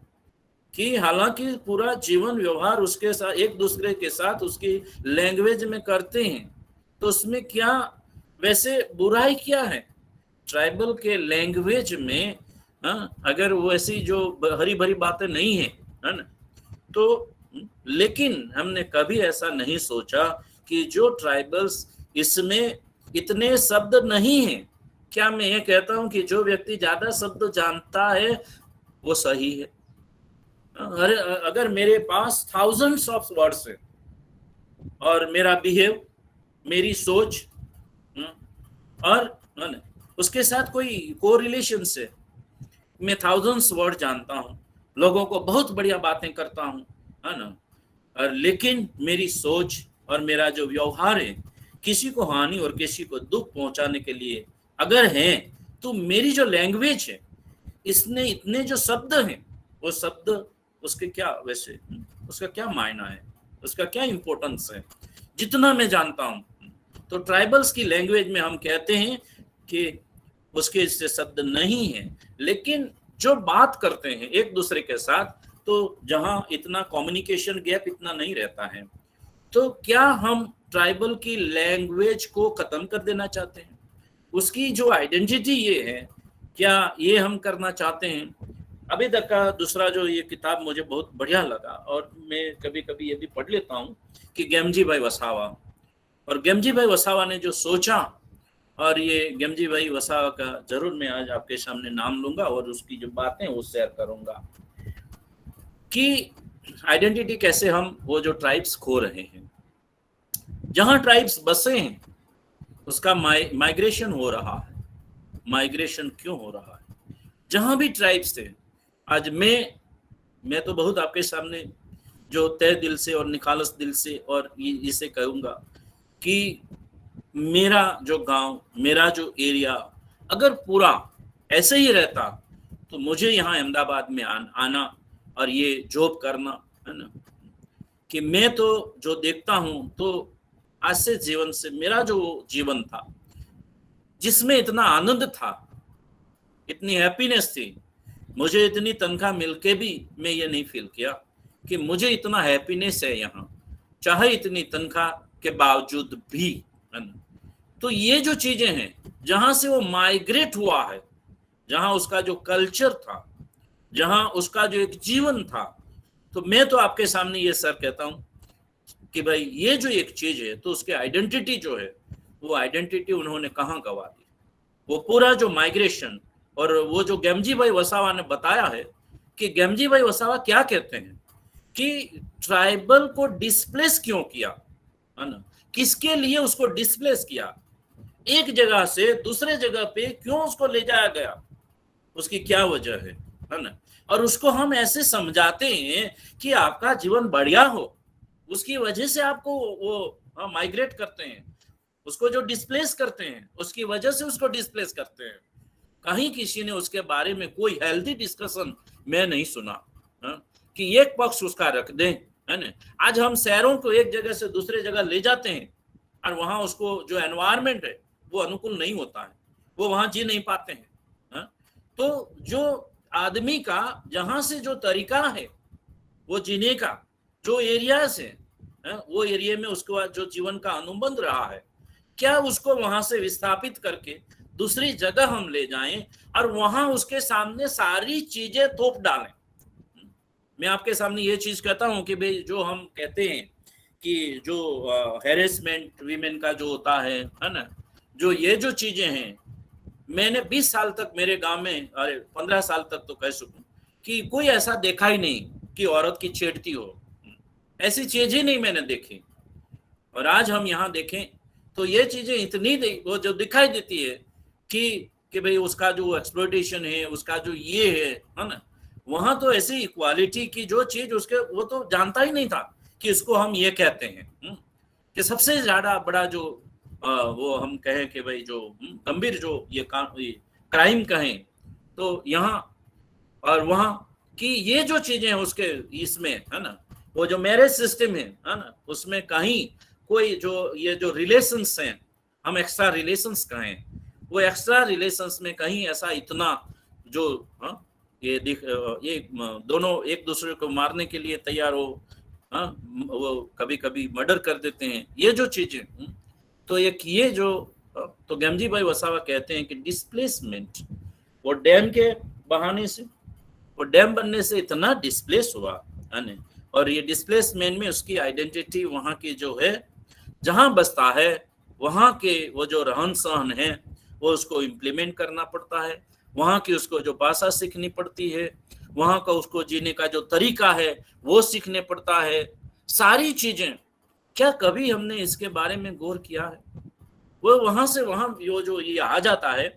कि हालांकि पूरा जीवन व्यवहार उसके साथ एक दूसरे के साथ उसकी लैंग्वेज में करते हैं, तो उसमें क्या वैसे बुराई क्या है। ट्राइबल के लैंग्वेज में अगर वो ऐसी जो हरी भरी बातें नहीं है ना, तो लेकिन हमने कभी ऐसा नहीं सोचा कि जो ट्राइबल्स इसमें इतने शब्द नहीं है। क्या मैं ये कहता हूं कि जो व्यक्ति ज्यादा शब्द जानता है वो सही है। अगर मेरे पास थाउजेंड्स ऑफ वर्ड्स है और मेरा बिहेव, मेरी सोच और उसके साथ कोई कोरिलेशन से मैं थाउजेंड्स वर्ड जानता हूँ, लोगों को बहुत बढ़िया बातें करता हूँ, है ना, और लेकिन मेरी सोच और मेरा जो व्यवहार है किसी को हानि और किसी को दुख पहुंचाने के लिए अगर है, तो मेरी जो लैंग्वेज है इसने इतने जो शब्द हैं, वो शब्द उसके क्या वैसे उसका क्या मायना है, उसका क्या इंपॉर्टेंस है। जितना मैं जानता हूँ तो ट्राइबल्स की लैंग्वेज में हम कहते हैं कि उसके इससे शब्द नहीं है, लेकिन जो बात करते हैं एक दूसरे के साथ, तो जहां इतना कम्युनिकेशन गैप इतना नहीं रहता है, तो क्या हम ट्राइबल की लैंग्वेज को खत्म कर देना चाहते हैं? उसकी जो आइडेंटिटी ये है, क्या ये हम करना चाहते हैं? अभी तक का दूसरा जो ये किताब मुझे बहुत बढ़िया लगा, और मैं कभी कभी ये भी पढ़ लेता हूँ, कि गेमजी भाई वसावा, और गेमजी भाई वसावा ने जो सोचा, और ये गेमजी भाई वसावा का जरूर मैं आज आपके सामने नाम लूंगा और उसकी जो बातें वो शेयर करूंगा, कि आइडेंटिटी कैसे हम वो जो ट्राइब्स खो रहे हैं, जहां ट्राइब्स बसे हैं उसका माइग्रेशन हो रहा है। माइग्रेशन क्यों हो रहा है? जहां भी ट्राइब्स थे, आज मैं तो बहुत आपके सामने जो तय दिल से और निखालस दिल से और इसे कहूंगा कि मेरा जो गांव, मेरा जो एरिया अगर पूरा ऐसे ही रहता, तो मुझे यहाँ अहमदाबाद में आना और ये जॉब करना, है ना, कि मैं तो जो देखता हूँ, तो आज से जीवन से मेरा जो जीवन था जिसमें इतना आनंद था, इतनी हैप्पीनेस थी, मुझे इतनी तनख्वाह मिलके भी मैं ये नहीं फील किया कि मुझे इतना हैप्पीनेस है यहाँ, चाहे इतनी तनख्वाह के बावजूद भी, है ना। तो ये जो चीजें हैं, जहां से वो माइग्रेट हुआ है, जहां उसका जो कल्चर था, जहां उसका जो एक जीवन था, तो मैं तो आपके सामने ये सर कहता हूं कि भाई ये जो एक चीज है, तो उसकी आइडेंटिटी जो है, वो आइडेंटिटी उन्होंने कहाँ गवा दी। वो पूरा जो माइग्रेशन, और वो जो गेमजी भाई वसावा ने बताया है, कि गेमजी भाई वसावा क्या कहते हैं कि ट्राइबल को डिस्प्लेस क्यों किया, है ना, किसके लिए उसको डिस्प्लेस किया, एक जगह से दूसरे जगह पे क्यों उसको ले जाया गया, उसकी क्या वजह है ना। और उसको हम ऐसे समझाते हैं कि आपका जीवन बढ़िया हो, उसकी वजह से आपको वो माइग्रेट करते हैं, उसको जो डिस्प्लेस करते हैं उसकी वजह से उसको डिस्प्लेस करते हैं। कहीं किसी ने उसके बारे में कोई हेल्दी डिस्कशन मैं नहीं सुना, कि एक पक्ष उसका रख दें, है ना। आज हम शहरों को एक जगह से दूसरे जगह ले जाते हैं, और वहां उसको जो एनवायरमेंट है वो अनुकूल नहीं होता है, वो वहां जी नहीं पाते हैं। तो जो आदमी का जहां से जो तरीका है वो जीने का, जो एरियाज है, वो एरिया में उसको जो जीवन का अनुबंध रहा है, क्या उसको वहां से विस्थापित करके दूसरी जगह हम ले जाएं और वहां उसके सामने सारी चीजें थोप डालें। मैं आपके सामने ये चीज कहता हूं कि भाई जो हम कहते हैं कि जो हैरेसमेंट वीमेन का जो होता है ना, जो ये जो चीजें हैं, मैंने 20 साल तक मेरे गांव में, अरे 15 साल तक तो कह सकूं कि कोई ऐसा देखा ही नहीं कि औरत की छेड़ती हो, ऐसी चीज ही नहीं मैंने देखी। और आज हम यहाँ देखें तो ये चीजें इतनी वो जो दिखाई देती है कि भाई उसका जो एक्सप्लॉयटेशन है, उसका जो ये है ना, वहां तो ऐसी इक्वालिटी की जो चीज उसके वो तो जानता ही नहीं था कि इसको हम ये कहते हैं कि सबसे ज्यादा बड़ा जो वो हम कहें कि भाई जो गंभीर जो ये क्राइम कहें तो यहाँ और वहाँ कि ये जो चीजें हैं उसके इसमें, है ना, वो जो मैरिज सिस्टम है ना, उसमें कहीं कोई जो ये जो रिलेशंस हैं, हम एक्स्ट्रा रिलेशंस कहें, वो एक्स्ट्रा रिलेशंस में कहीं ऐसा इतना जो ये दोनों एक दूसरे को मारने के लिए तैयार हो, वो कभी कभी मर्डर कर देते हैं, ये जो चीजें, तो एक ये जो तो गेमजी भाई वसावा कहते हैं कि डिस्प्लेसमेंट, वो डैम के बहाने से, वो डैम बनने से इतना डिस्प्लेस हुआ, है ना, और ये डिस्प्लेसमेंट में उसकी आइडेंटिटी वहाँ की जो है, जहाँ बसता है वहाँ के वो जो रहन सहन है वो उसको इम्प्लीमेंट करना पड़ता है, वहाँ की उसको जो भाषा सीखनी पड़ती है, वहाँ का उसको जीने का जो तरीका है वो सीखने पड़ता है, सारी चीजें। क्या कभी हमने इसके बारे में गौर किया है? वो वहां से वहां जो ये आ जाता है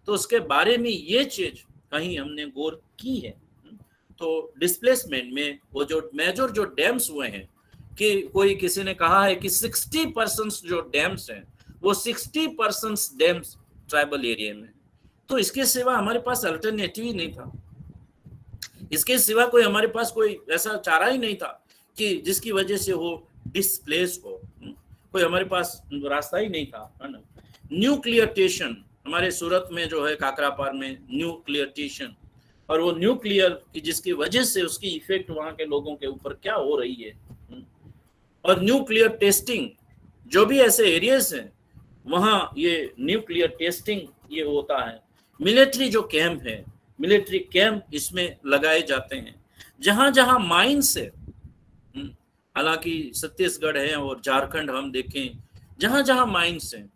तो उसके बारे में ये चीज कहीं हमने गौर की है? तो डिस्प्लेसमेंट में वो जो मेजर जो डैम्स हुए हैं, कि कोई किसी ने कहा है कि 60% जो डैम्स हैं वो 60% डैम्स ट्राइबल एरिया में, तो इसके सिवा हमारे पास अल्टरनेटिव ही नहीं था, इसके सिवा कोई हमारे पास कोई ऐसा चारा ही नहीं था कि जिसकी वजह से वो डिस्प्लेस हो। कोई हमारे पास रास्ता ही नहीं था, है ना। न्यूक्लियर टेंशन हमारे सूरत में जो है काकरापार में न्यूक्लियर टेंशन, और वो न्यूक्लियर की जिसकी वजह से उसकी इफेक्ट वहां के लोगों के ऊपर क्या हो रही है। और न्यूक्लियर टेस्टिंग जो भी ऐसे एरियाज हैं वहां ये न्यूक्लियर टेस्टिंग ये होता है। मिलिट्री जो कैंप है, मिलिट्री कैंप इसमें लगाए जाते हैं जहां जहां माइंस है। हालांकि छत्तीसगढ़ है और झारखंड हम देखें, जहां जहां माइंस हैं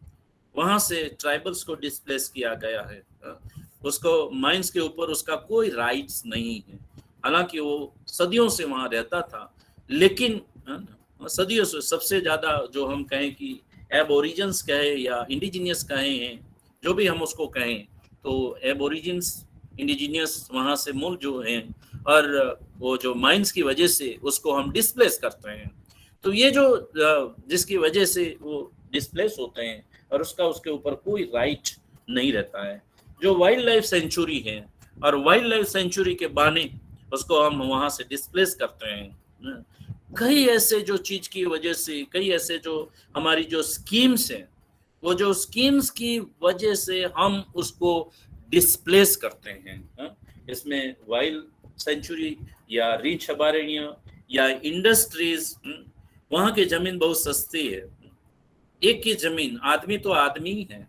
वहां से ट्राइबल्स को डिस्प्लेस किया गया है। उसको माइंस के ऊपर उसका कोई राइट्स नहीं है, हालांकि वो सदियों से वहां रहता था। लेकिन सदियों से सबसे ज्यादा जो हम कहें कि एबोरिजिन्स कहें या इंडिजीनियस कहें हैं, जो भी हम उसको कहें, तो एबोरिजिन्स इंडिजीनियस वहां से मूल जो हैं, और वो जो माइंस की वजह से उसको हम डिस्प्लेस करते हैं। तो ये जो जिसकी वजह से वो डिस्प्लेस होते हैं और उसका उसके ऊपर कोई राइट नहीं रहता है। जो वाइल्ड लाइफ सेंचुरी है और वाइल्ड लाइफ सेंचुरी के बाने उसको हम वहां से डिस्प्लेस करते हैं। कई ऐसे जो चीज की वजह से, कई ऐसे जो हमारी जो स्कीम्स हैं, वो जो स्कीम्स की वजह से हम उसको डिस्प्लेस करते हैं। इसमें वाइल्ड सेंचुरी या रीच अभयारण्य या इंडस्ट्रीज, वहां की जमीन बहुत सस्ती है। एक की जमीन, आदमी तो आदमी ही है,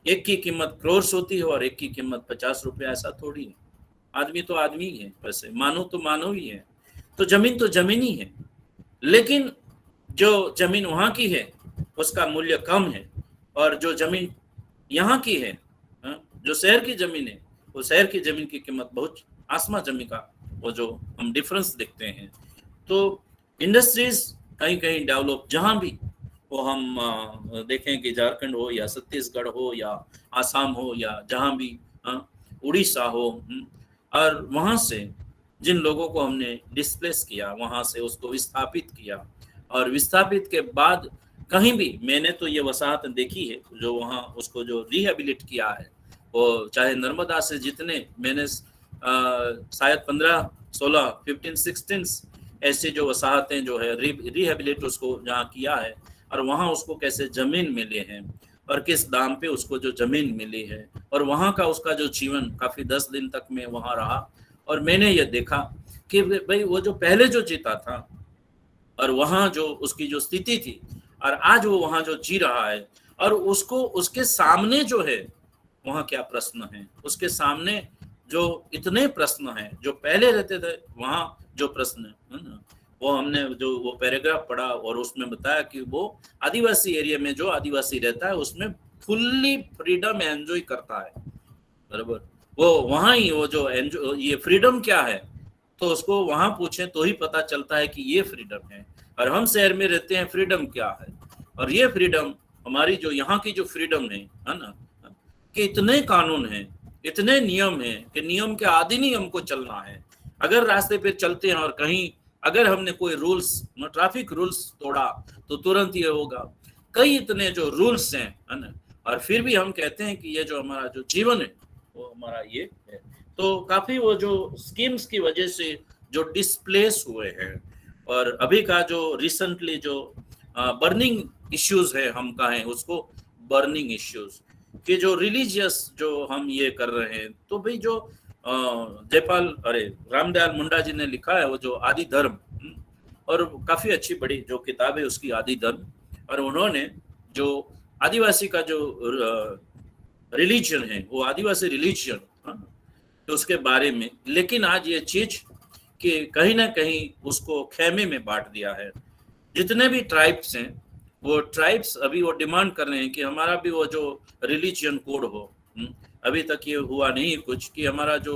एक की कीमत क्रोर्स होती है और एक की कीमत 50 रुपया, ऐसा थोड़ी है। आदमी तो आदमी ही है, वैसे मानो तो मानो ही है। तो जमीन ही है, लेकिन जो जमीन वहां की है उसका मूल्य कम है, और जो जमीन यहाँ की है, जो शहर की जमीन है, वो शहर की जमीन की कीमत बहुत आसमान जमीन का वो जो हम डिफरेंस देखते हैं। तो इंडस्ट्रीज कहीं कहीं डेवलप, जहां भी वो हम देखें कि झारखंड हो या छत्तीसगढ़ हो या आसाम हो या जहां भी उड़ीसा हो, और वहां से जिन लोगों को हमने डिस्प्लेस किया, वहां से उसको विस्थापित किया, और विस्थापित के बाद कहीं भी मैंने तो ये वसाहत देखी है जो वहाँ उसको जो रिहेबिलिट किया है, वो चाहे नर्मदा से जितने मैंने शायद 15, 16, 15, 16 ऐसे जो वसाहतें जो है रिहेबिलिट उसको जहाँ किया है, और वहाँ उसको कैसे जमीन मिले हैं और किस दाम पे उसको जो जमीन मिली है, और वहाँ का उसका जो जीवन काफी 10 दिन तक मैं वहाँ रहा, और मैंने ये देखा कि भाई वो जो पहले जो जीता था और वहाँ जो उसकी जो स्थिति थी, और आज वो वहाँ जो जी रहा है, और उसको उसके सामने जो है वहाँ क्या प्रश्न है, उसके सामने जो इतने प्रश्न हैं जो पहले रहते थे वहाँ जो प्रश्न है ना, वो हमने जो वो पैराग्राफ पढ़ा और उसमें बताया कि वो आदिवासी एरिया में जो आदिवासी रहता है उसमें फुल्ली फ्रीडम एंजॉय करता है, बराबर। वो वहाँ ही वो जो एंजॉय, ये फ्रीडम क्या है, तो उसको वहां पूछें तो ही पता चलता है कि ये फ्रीडम है। और हम शहर में रहते हैं, फ्रीडम क्या है। और ये फ्रीडम हमारी जो यहाँ की जो फ्रीडम है ना, कि इतने कानून हैं, इतने नियम हैं कि नियम के आधीन ही हमको चलना है। अगर रास्ते पे चलते हैं और कहीं अगर हमने कोई रूल्स, ट्रैफिक रूल्स तोड़ा तो तुरंत ये होगा। कई इतने जो रूल्स हैं, है ना, और फिर भी हम कहते हैं कि ये जो हमारा जो जीवन है वो हमारा ये है। तो काफी वो जो स्कीम्स की वजह से जो डिस्प्लेस हुए हैं, और अभी का जो रिसेंटली जो बर्निंग इश्यूज है, हम कहें उसको बर्निंग इश्यूज कि जो रिलीजियस जो हम ये कर रहे हैं, तो भाई जो जयपाल रामदयाल मुंडा जी ने लिखा है वो जो आदि धर्म, और काफी अच्छी बड़ी जो किताब है उसकी आदि धर्म, और उन्होंने जो आदिवासी का जो रिलीजन है वो आदिवासी रिलीजन, तो उसके बारे में, लेकिन आज ये चीज कि कहीं ना कहीं उसको खेमे में बांट दिया है। जितने भी ट्राइब्स हैं वो ट्राइब्स अभी वो डिमांड कर रहे हैं कि हमारा भी वो जो रिलीजियन कोड हो। अभी तक ये हुआ नहीं कुछ कि हमारा जो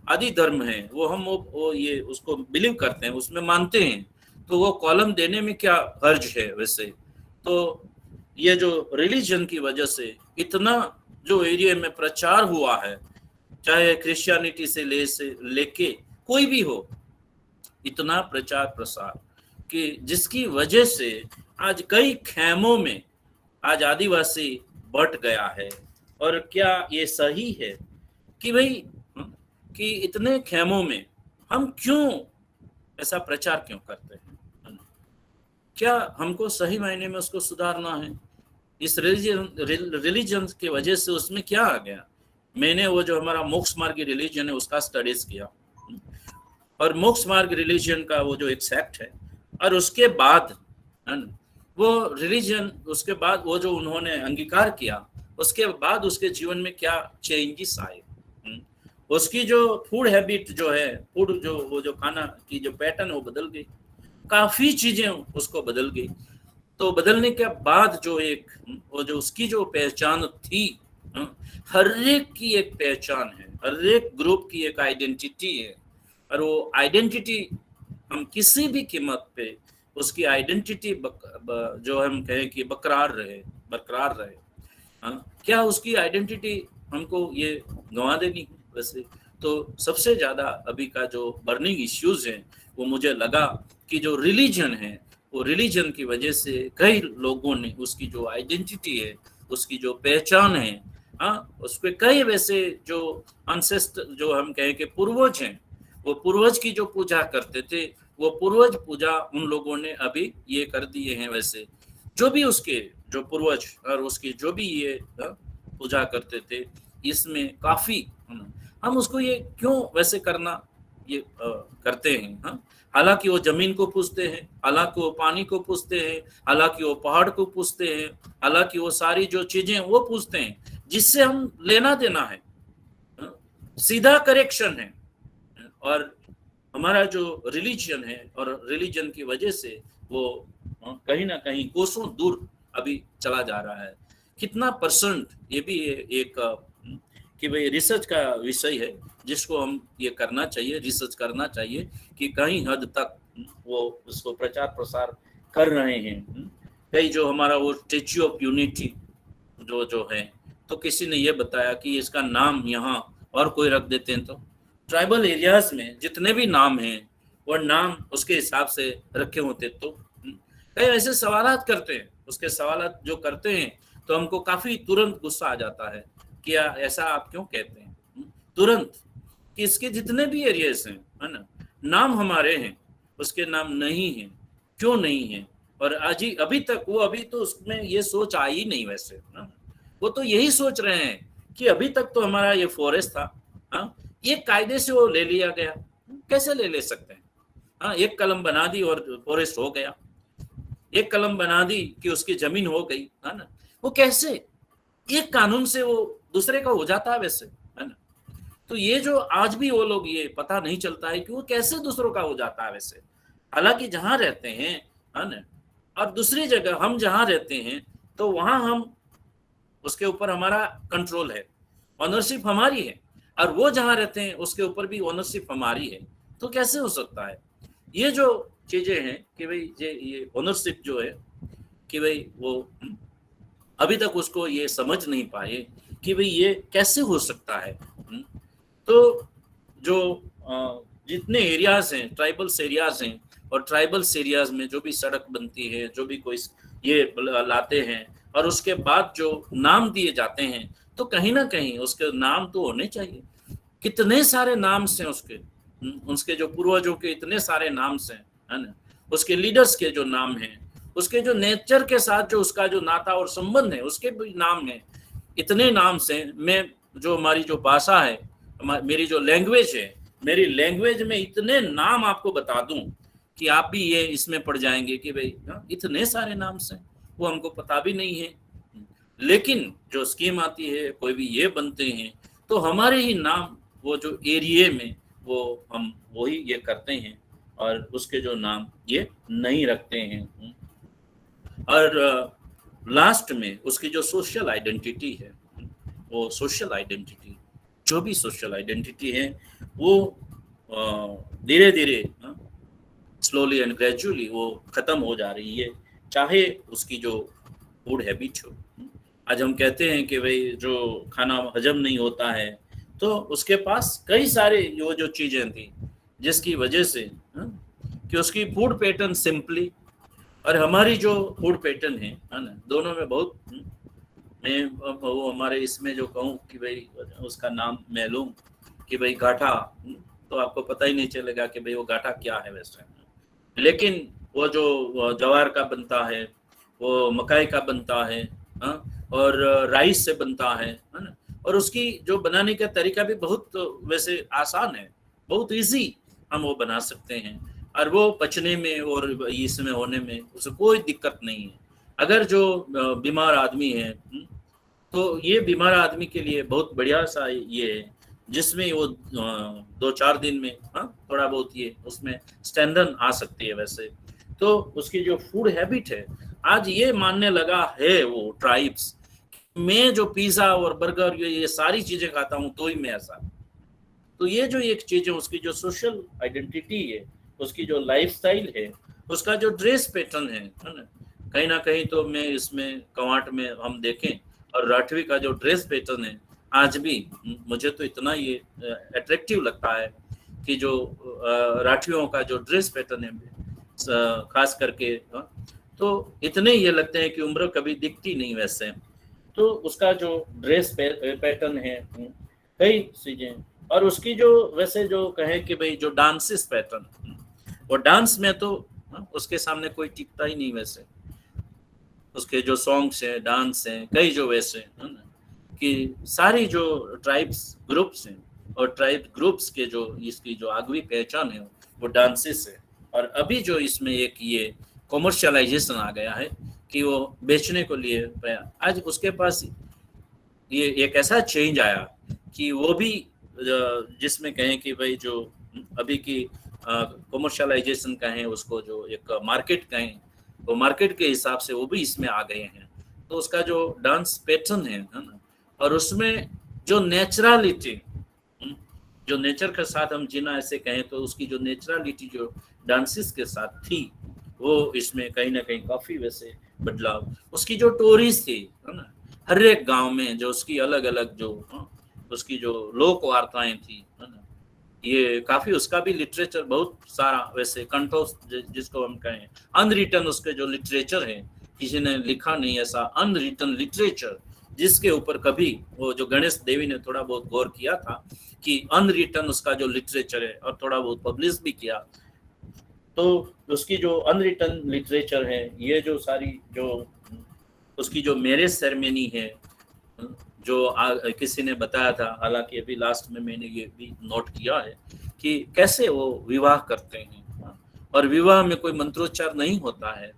आदि धर्म है वो हम वो ये उसको बिलीव करते हैं, उसमें मानते हैं, तो वो कॉलम देने में क्या हर्ज है। वैसे तो ये जो रिलीजन की वजह से इतना जो एरिया में प्रचार हुआ है, चाहे क्रिश्चियनिटी से लेके कोई भी हो, इतना प्रचार प्रसार कि जिसकी वजह से आज कई खेमों में आज आदिवासी बट गया है। और क्या ये सही है कि भाई कि इतने खेमों में हम क्यों ऐसा प्रचार क्यों करते हैं? क्या हमको सही मायने में उसको सुधारना है? इस रिलीजन की वजह से उसमें क्या आ गया? मैंने वो जो हमारा मोक्ष मार्ग रिलीजन है उसका स्टडीज किया, और मोक्ष मार्ग रिलीजन का वो जो एक सेक्ट है, और उसके बाद है ना, वो रिलीजन, उसके बाद वो जो उन्होंने अंगीकार किया, उसके बाद उसके जीवन में क्या चेंजेस आए, उसकी जो फूड हैबिट जो है, फूड जो वो जो खाना की जो पैटर्न वो बदल गई, काफी चीजें उसको बदल गई। तो बदलने के बाद जो एक वो जो उसकी जो पहचान थी, हर एक की एक पहचान है, हर एक ग्रुप की एक आइडेंटिटी है, और वो आइडेंटिटी हम किसी भी कीमत पे उसकी आइडेंटिटी जो हम कहें कि बरकरार रहे। क्या उसकी आइडेंटिटी हमको ये गंवा देनी है? वैसे तो सबसे ज्यादा अभी का जो बर्निंग इश्यूज हैं, वो मुझे लगा कि जो रिलीजन है, वो रिलीजन की वजह से कई लोगों ने उसकी जो आइडेंटिटी है, उसकी जो पहचान है, उस पे कई वैसे जो अनसेस्टर जो हम कहें कि पूर्वज हैं, वो पूर्वज की जो पूजा करते थे, वो पूर्वज पूजा उन लोगों ने अभी ये कर दिए हैं। वैसे जो भी उसके जो पूर्वज और उसकी जो भी ये पूजा करते थे, इसमें काफी हम उसको ये क्यों वैसे करना ये करते हैं? हालांकि वो जमीन को पूजते हैं, हालांकि वो पानी को पूजते हैं, हालांकि वो पहाड़ को पूजते हैं, हालांकि वो सारी जो चीजें वो पूजते हैं जिससे हम लेना देना है, सीधा करेक्शन है। और हमारा जो रिलीजन है, और रिलीजन की वजह से वो कहीं ना कहीं कोसों दूर अभी चला जा रहा है। कितना परसेंट, ये भी एक कि भाई रिसर्च का विषय है जिसको हम ये करना चाहिए, रिसर्च करना चाहिए कि कहीं हद तक वो उसको प्रचार प्रसार कर रहे हैं। कई जो हमारा वो स्टेच्यू ऑफ यूनिटी जो है, तो किसी ने ये बताया कि इसका नाम यहाँ और कोई रख देते हैं, तो ट्राइबल एरियाज में जितने भी नाम हैं वो नाम उसके हिसाब से रखे होते। तो कई ऐसे सवालात करते हैं, उसके सवालात जो करते हैं तो हमको काफी तुरंत गुस्सा आ जाता है कि ऐसा आप क्यों कहते हैं, तुरंत कि इसके जितने भी एरियाज हैं, है ना, नाम हमारे हैं, उसके नाम नहीं है, क्यों नहीं है? और आज ही अभी तक वो अभी तो उसमें ये सोच आई नहीं वैसे ना, वो तो यही सोच रहे हैं कि अभी तक तो हमारा ये फॉरेस्ट था, ये कायदे से वो ले लिया गया। कैसे ले सकते हैं? एक कलम बना दी और फॉरेस्ट हो गया, एक कलम बना दी कि उसकी जमीन हो गई, है ना। वो कैसे एक कानून से वो दूसरे का हो जाता है वैसे, है ना। तो ये जो आज भी वो लोग ये पता नहीं चलता है कि वो कैसे दूसरों का हो जाता है वैसे, हालांकि जहां रहते हैं, है ना, और दूसरी जगह हम जहां रहते हैं तो वहां हम उसके ऊपर हमारा कंट्रोल है, ऑनरशिप हमारी है, और वो जहां रहते हैं उसके ऊपर भी ऑनरशिप हमारी है। तो कैसे हो सकता है? ये जो चीजें हैं कि भाई ये ऑनरशिप जो है कि भाई वो अभी तक उसको ये समझ नहीं पाए कि भाई ये कैसे हो सकता है। तो जो जितने एरियाज हैं, ट्राइबल्स एरियाज हैं, और ट्राइबल्स एरियाज में जो भी सड़क बनती है, जो भी कोई ये लाते हैं, और उसके बाद जो नाम दिए जाते हैं, तो कहीं ना कहीं उसके नाम तो होने चाहिए। कितने सारे नाम हैं उसके जो पूर्वजों के इतने सारे नाम हैं, है ना, उसके लीडर्स के जो नाम हैं, उसके जो नेचर के साथ जो उसका जो नाता और संबंध है उसके भी नाम है, इतने नाम से मैं जो हमारी जो भाषा है, मेरी जो लैंग्वेज है, मेरी लैंग्वेज में इतने नाम आपको बता दूं कि आप भी ये इसमें पड़ जाएंगे कि भाई इतने सारे नाम से वो हमको पता भी नहीं है। लेकिन जो स्कीम आती है, कोई भी ये बनते हैं, तो हमारे ही नाम वो जो एरिया में वो हम वही ये करते हैं, और उसके जो नाम ये नहीं रखते हैं। और लास्ट में उसकी जो सोशल आइडेंटिटी है, वो सोशल आइडेंटिटी, जो भी सोशल आइडेंटिटी है, वो धीरे धीरे स्लोली एंड ग्रेजुअली वो खत्म हो जा रही है, चाहे उसकी जो फूड हैबिट हो। आज हम कहते हैं कि भाई जो खाना हजम नहीं होता है, तो उसके पास कई सारे वो जो चीजें थी जिसकी वजह से कि उसकी फूड पैटर्न सिंपली, और हमारी जो फूड पैटर्न है ना, दोनों में बहुत, मैं वो हमारे इसमें जो कहूँ कि भाई उसका नाम मैं लूँ कि भाई गाठा, तो आपको पता ही नहीं चलेगा कि भाई वो गाठा क्या है वैसे। लेकिन वो जो ज्वार का बनता है, वो मकाई का बनता है, हाँ, और राइस से बनता है ना। और उसकी जो बनाने का तरीका भी बहुत वैसे आसान है, बहुत इजी, हम वो बना सकते हैं, और वो पचने में और इसमें होने में उसे कोई दिक्कत नहीं है। अगर जो बीमार आदमी है, तो ये बीमार आदमी के लिए बहुत बढ़िया सा ये है, जिसमें वो 2-4 दिन में, हाँ, थोड़ा बहुत ये उसमें स्टैंडर्ड आ सकती है। वैसे तो उसकी जो फूड हैबिट है, आज ये मानने लगा है वो ट्राइब्स, मैं जो पिज्जा और बर्गर ये सारी चीजें खाता हूँ तो ही मैं ऐसा। तो ये जो एक चीज है, उसकी जो सोशल आइडेंटिटी है, उसकी जो लाइफस्टाइल है, उसका जो ड्रेस पैटर्न है ना, कहीं ना कहीं तो मैं इसमें कवाट में हम देखें और राठवी का जो ड्रेस पैटर्न है, आज भी मुझे तो इतना ये अट्रैक्टिव लगता है कि जो राठवियों का जो ड्रेस पैटर्न है, खास करके, तो इतने ये लगते हैं कि उम्र कभी दिखती नहीं वैसे। तो उसका जो ड्रेस पैटर्न है, कई चीजें, और उसकी जो वैसे जो कहे कि भाई जो डांसेस पैटर्न, और डांस में तो उसके सामने कोई टिकता ही नहीं वैसे। उसके जो सॉन्ग्स हैं, डांस हैं, कई जो वैसे है ना, कि सारी जो ट्राइब्स ग्रुप्स हैं, और ट्राइब ग्रुप्स के जो इसकी जो आगवी पहचान है वो डांसेस है। और अभी जो इसमें एक ये कॉमर्शियलाइजेशन आ गया है कि वो बेचने को लिए आज उसके पास ये एक ऐसा चेंज आया कि वो भी जिसमें कहें कि भाई जो अभी की कॉमर्शियलाइजेशन कहें, उसको जो एक मार्केट कहें, वो मार्केट के हिसाब से वो भी इसमें आ गए हैं। तो उसका जो डांस पैटर्न है ना, और उसमें जो नेचुरलिटी, जो नेचर के साथ हम जीना ऐसे कहें, तो उसकी जो नेचुरलिटी जो डांसेस के साथ थी, वो इसमें कहीं ना कहीं काफी वैसे बदलाव। उसकी जो टोरीज थी है ना, हर एक गांव में जो उसकी अलग अलग जो उसकी जो लोक वार्ताएं थी है ना, ये काफी उसका भी लिटरेचर बहुत सारा वैसे कंठोष जिसको हम कहें अनरिटन, उसके जो लिटरेचर है, किसी ने लिखा नहीं ऐसा अनरिटन लिटरेचर जिसके ऊपर कभी वो जो गणेश देवी ने थोड़ा बहुत गौर किया था कि अनरिटन उसका जो लिटरेचर है, और थोड़ा बहुत पब्लिश भी किया। तो उसकी जो अनरिटन लिटरेचर है, ये जो सारी जो उसकी जो मैरिज सेरेमनी है, जो किसी ने बताया था, हालांकि अभी लास्ट में मैंने ये भी नोट किया है कि कैसे वो विवाह करते हैं, और विवाह में कोई मंत्रोच्चार नहीं होता है।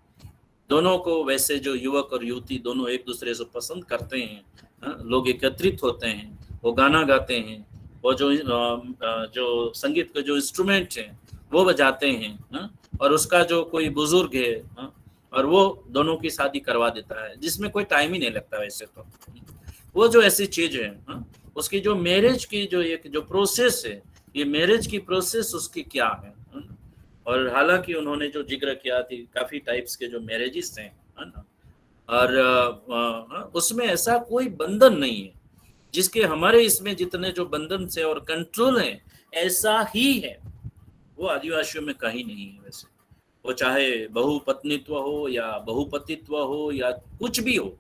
दोनों को वैसे जो युवक और युवती दोनों एक दूसरे से पसंद करते हैं, लोग एकत्रित होते हैं, वो गाना गाते हैं, वो जो संगीत के जो इंस्ट्रूमेंट हैं वो बजाते हैं, और उसका जो कोई बुजुर्ग है, और वो दोनों की शादी करवा देता है, जिसमें कोई टाइम ही नहीं लगता वैसे तो। वो जो ऐसी चीज है, उसकी जो मैरिज की जो एक जो प्रोसेस है, ये मैरिज की प्रोसेस उसकी क्या है। और हालांकि उन्होंने जो जिक्र किया थी काफी टाइप्स के जो मैरिजेस हैं, है ना, और उसमें ऐसा कोई बंधन नहीं है जिसके हमारे इसमें जितने जो बंधन से और कंट्रोल है, ऐसा ही है वो आदिवासियों में कहीं नहीं है वैसे। वो चाहे बहुपत्नीत्व हो या बहुपतित्व हो या कुछ भी हो,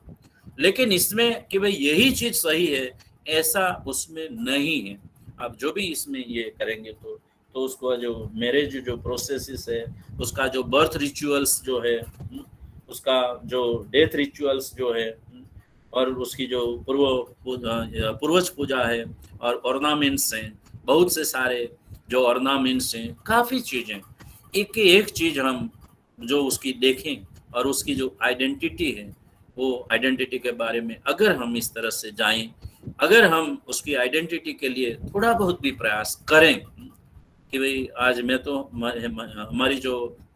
लेकिन इसमें कि भाई यही चीज सही है ऐसा उसमें नहीं है। आप जो भी इसमें ये करेंगे तो उसका जो मैरिज जो प्रोसेस है, उसका जो बर्थ रिचुअल्स जो है, उसका जो डेथ रिचुअल्स जो है, और उसकी जो पूर्वज पूजा है, और ऑर्नामेंट्स हैं, बहुत से सारे जो ऑर्नामेंट्स हैं, काफी चीजें, एक चीज हम जो उसकी देखें और उसकी जो आइडेंटिटी है, वो आइडेंटिटी के बारे में अगर हम इस तरह से जाएं, अगर हम उसकी आइडेंटिटी के लिए थोड़ा बहुत भी प्रयास करें कि भाई आज मैं तो हमारी जो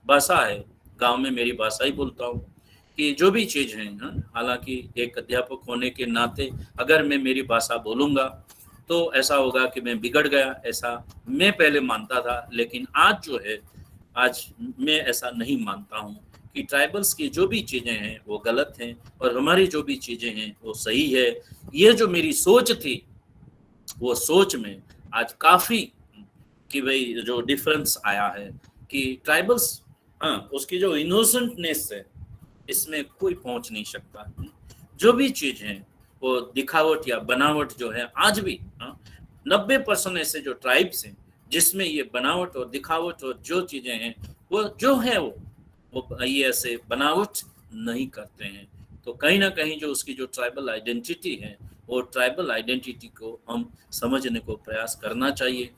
भाषा है, गांव में मेरी भाषा ही बोलता हूँ, कि जो भी चीज़ है, हालांकि एक अध्यापक होने के नाते अगर मैं मेरी भाषा बोलूँगा तो ऐसा होगा कि मैं बिगड़ गया, ऐसा मैं पहले मानता था। लेकिन आज जो है, आज मैं ऐसा नहीं मानता हूँ कि ट्राइबल्स की जो भी चीज़ें हैं वो गलत हैं और हमारी जो भी चीज़ें हैं वो सही है। ये जो मेरी सोच थी, वो सोच में आज काफ़ी कि भाई जो डिफरेंस आया है कि ट्राइबल्स, उसकी जो इनोसेंटनेस है इसमें कोई पहुंच नहीं सकता। जो भी चीज़ है वो दिखावट या बनावट जो है, आज भी 90% ऐसे जो ट्राइब्स हैं जिसमें ये बनावट और दिखावट और जो चीज़ें हैं वो जो है वो ये ऐसे बनावट नहीं करते हैं। तो कहीं ना कहीं जो उसकी जो ट्राइबल आइडेंटिटी है, वो ट्राइबल आइडेंटिटी को हम समझने को प्रयास करना चाहिए।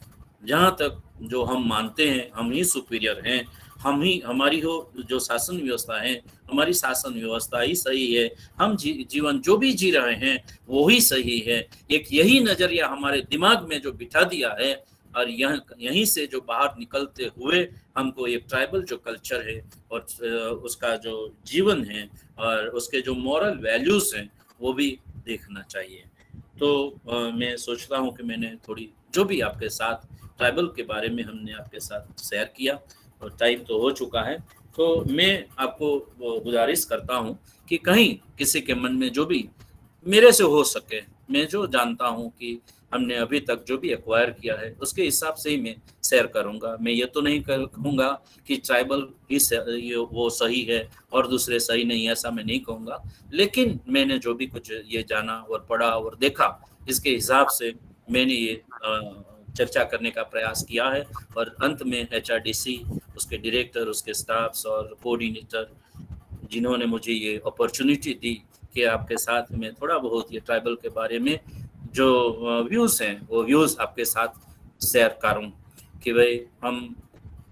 जहाँ तक जो हम मानते हैं हम ही सुपीरियर हैं, हम ही, हमारी हो जो शासन व्यवस्था है, हमारी शासन व्यवस्था ही सही है, हम जीवन जो भी जी रहे हैं वो ही सही है। एक यही नजरिया हमारे दिमाग में जो बिठा दिया है, और यहीं से जो बाहर निकलते हुए हमको एक ट्राइबल जो कल्चर है और उसका जो जीवन है और उसके जो मॉरल वैल्यूज हैं वो भी देखना चाहिए। तो मैं सोचता हूँ कि मैंने थोड़ी जो भी आपके साथ ट्राइबल के बारे में हमने आपके साथ शेयर किया, और टाइम तो हो चुका है, तो मैं आपको गुजारिश करता हूँ कि कहीं किसी के मन में जो भी मेरे से हो सके, मैं जो जानता हूँ कि हमने अभी तक जो भी एक्वायर किया है उसके हिसाब से ही मैं शेयर करूंगा। मैं ये तो नहीं कहूँगा कि ट्राइबल ही वो सही है और दूसरे सही नहीं, ऐसा मैं नहीं कहूँगा। लेकिन मैंने जो भी कुछ ये जाना और पढ़ा और देखा, इसके हिसाब से मैंने ये चर्चा करने का प्रयास किया है। और अंत में HRDC, उसके डायरेक्टर, उसके स्टाफ्स और कोऑर्डिनेटर जिन्होंने मुझे ये अपॉर्चुनिटी दी कि आपके साथ में थोड़ा बहुत ये ट्राइबल के बारे में जो व्यूज़ हैं वो व्यूज़ आपके साथ शेयर करूं, कि भाई हम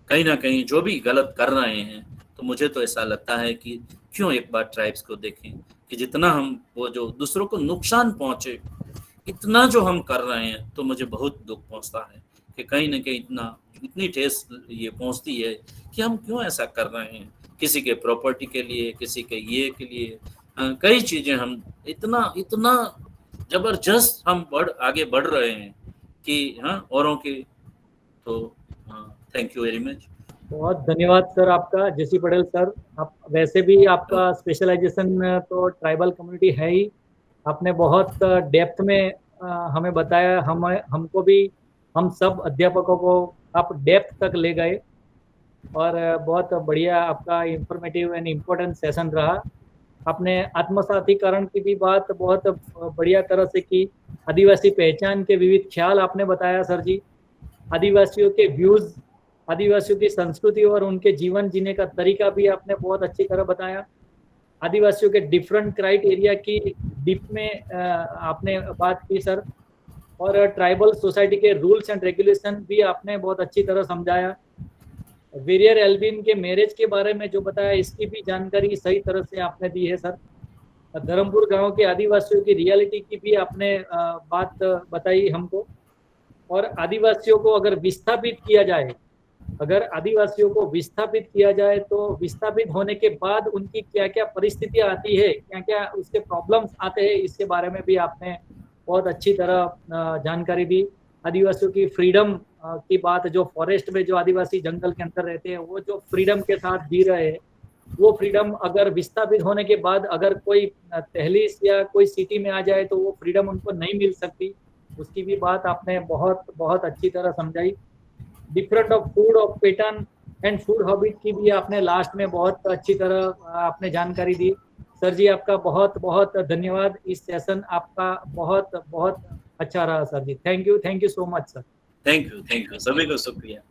कहीं ना कहीं जो भी गलत कर रहे हैं, तो मुझे तो ऐसा लगता है कि क्यों एक बार ट्राइब्स को देखें कि जितना हम वो जो दूसरों को नुकसान पहुंचे, इतना जो हम कर रहे हैं, तो मुझे बहुत दुख पहुंचता है कि कहीं ना कहीं इतनी ठेस ये पहुंचती है कि हम क्यों ऐसा कर रहे हैं, किसी के प्रॉपर्टी के लिए, किसी के ये के लिए, कई चीज़ें हम इतना जबरदस्त हम आगे बढ़ रहे हैं कि औरों की। तो थैंक यू वेरी मच। बहुत धन्यवाद सर आपका, जेसी पटेल सर। आप वैसे भी आपका स्पेशलाइजेशन तो ट्राइबल कम्युनिटी है ही, आपने बहुत डेप्थ में हमें बताया, हमको भी, हम सब अध्यापकों को आप डेप्थ तक ले गए, और बहुत बढ़िया आपका इंफॉर्मेटिव एंड इम्पोर्टेंट सेशन रहा। आपने आत्मसातीकरण की भी बात बहुत बढ़िया तरह से की, आदिवासी पहचान के विविध ख्याल आपने बताया सर जी, आदिवासियों के व्यूज़, आदिवासियों की संस्कृति और उनके जीवन जीने का तरीका भी आपने बहुत अच्छी तरह बताया। आदिवासियों के डिफरेंट क्राइटेरिया की डीप में आपने बात की सर, और ट्राइबल सोसाइटी के रूल्स एंड रेगुलेशन भी आपने बहुत अच्छी तरह समझाया। वेरियर एल्बिन के मैरिज के बारे में जो बताया, इसकी भी जानकारी सही तरह से आपने दी है सर। धर्मपुर गांव के आदिवासियों की रियलिटी की भी आपने बात बताई हमको, और आदिवासियों को अगर विस्थापित किया जाए, अगर आदिवासियों को विस्थापित किया जाए तो विस्थापित होने के बाद उनकी क्या क्या परिस्थितियां आती है, क्या क्या उसके प्रॉब्लम्स आते हैं, इसके बारे में भी आपने बहुत अच्छी तरह जानकारी दी। आदिवासियों की फ्रीडम की बात, जो फॉरेस्ट में जो आदिवासी जंगल के अंदर रहते हैं, वो जो फ्रीडम के साथ जी रहे हैं, वो फ्रीडम अगर विस्थापित होने के बाद अगर कोई तहलीस या कोई सिटी में आ जाए तो वो फ्रीडम उनको नहीं मिल सकती, उसकी भी बात आपने बहुत बहुत अच्छी तरह समझाई। Different of food of pattern and food habit की भी आपने लास्ट में बहुत अच्छी तरह आपने जानकारी दी। सर जी आपका बहुत बहुत धन्यवाद, इस सेशन आपका बहुत बहुत अच्छा रहा sir ji. Thank you so much sir. Thank you सभी को शुक्रिया।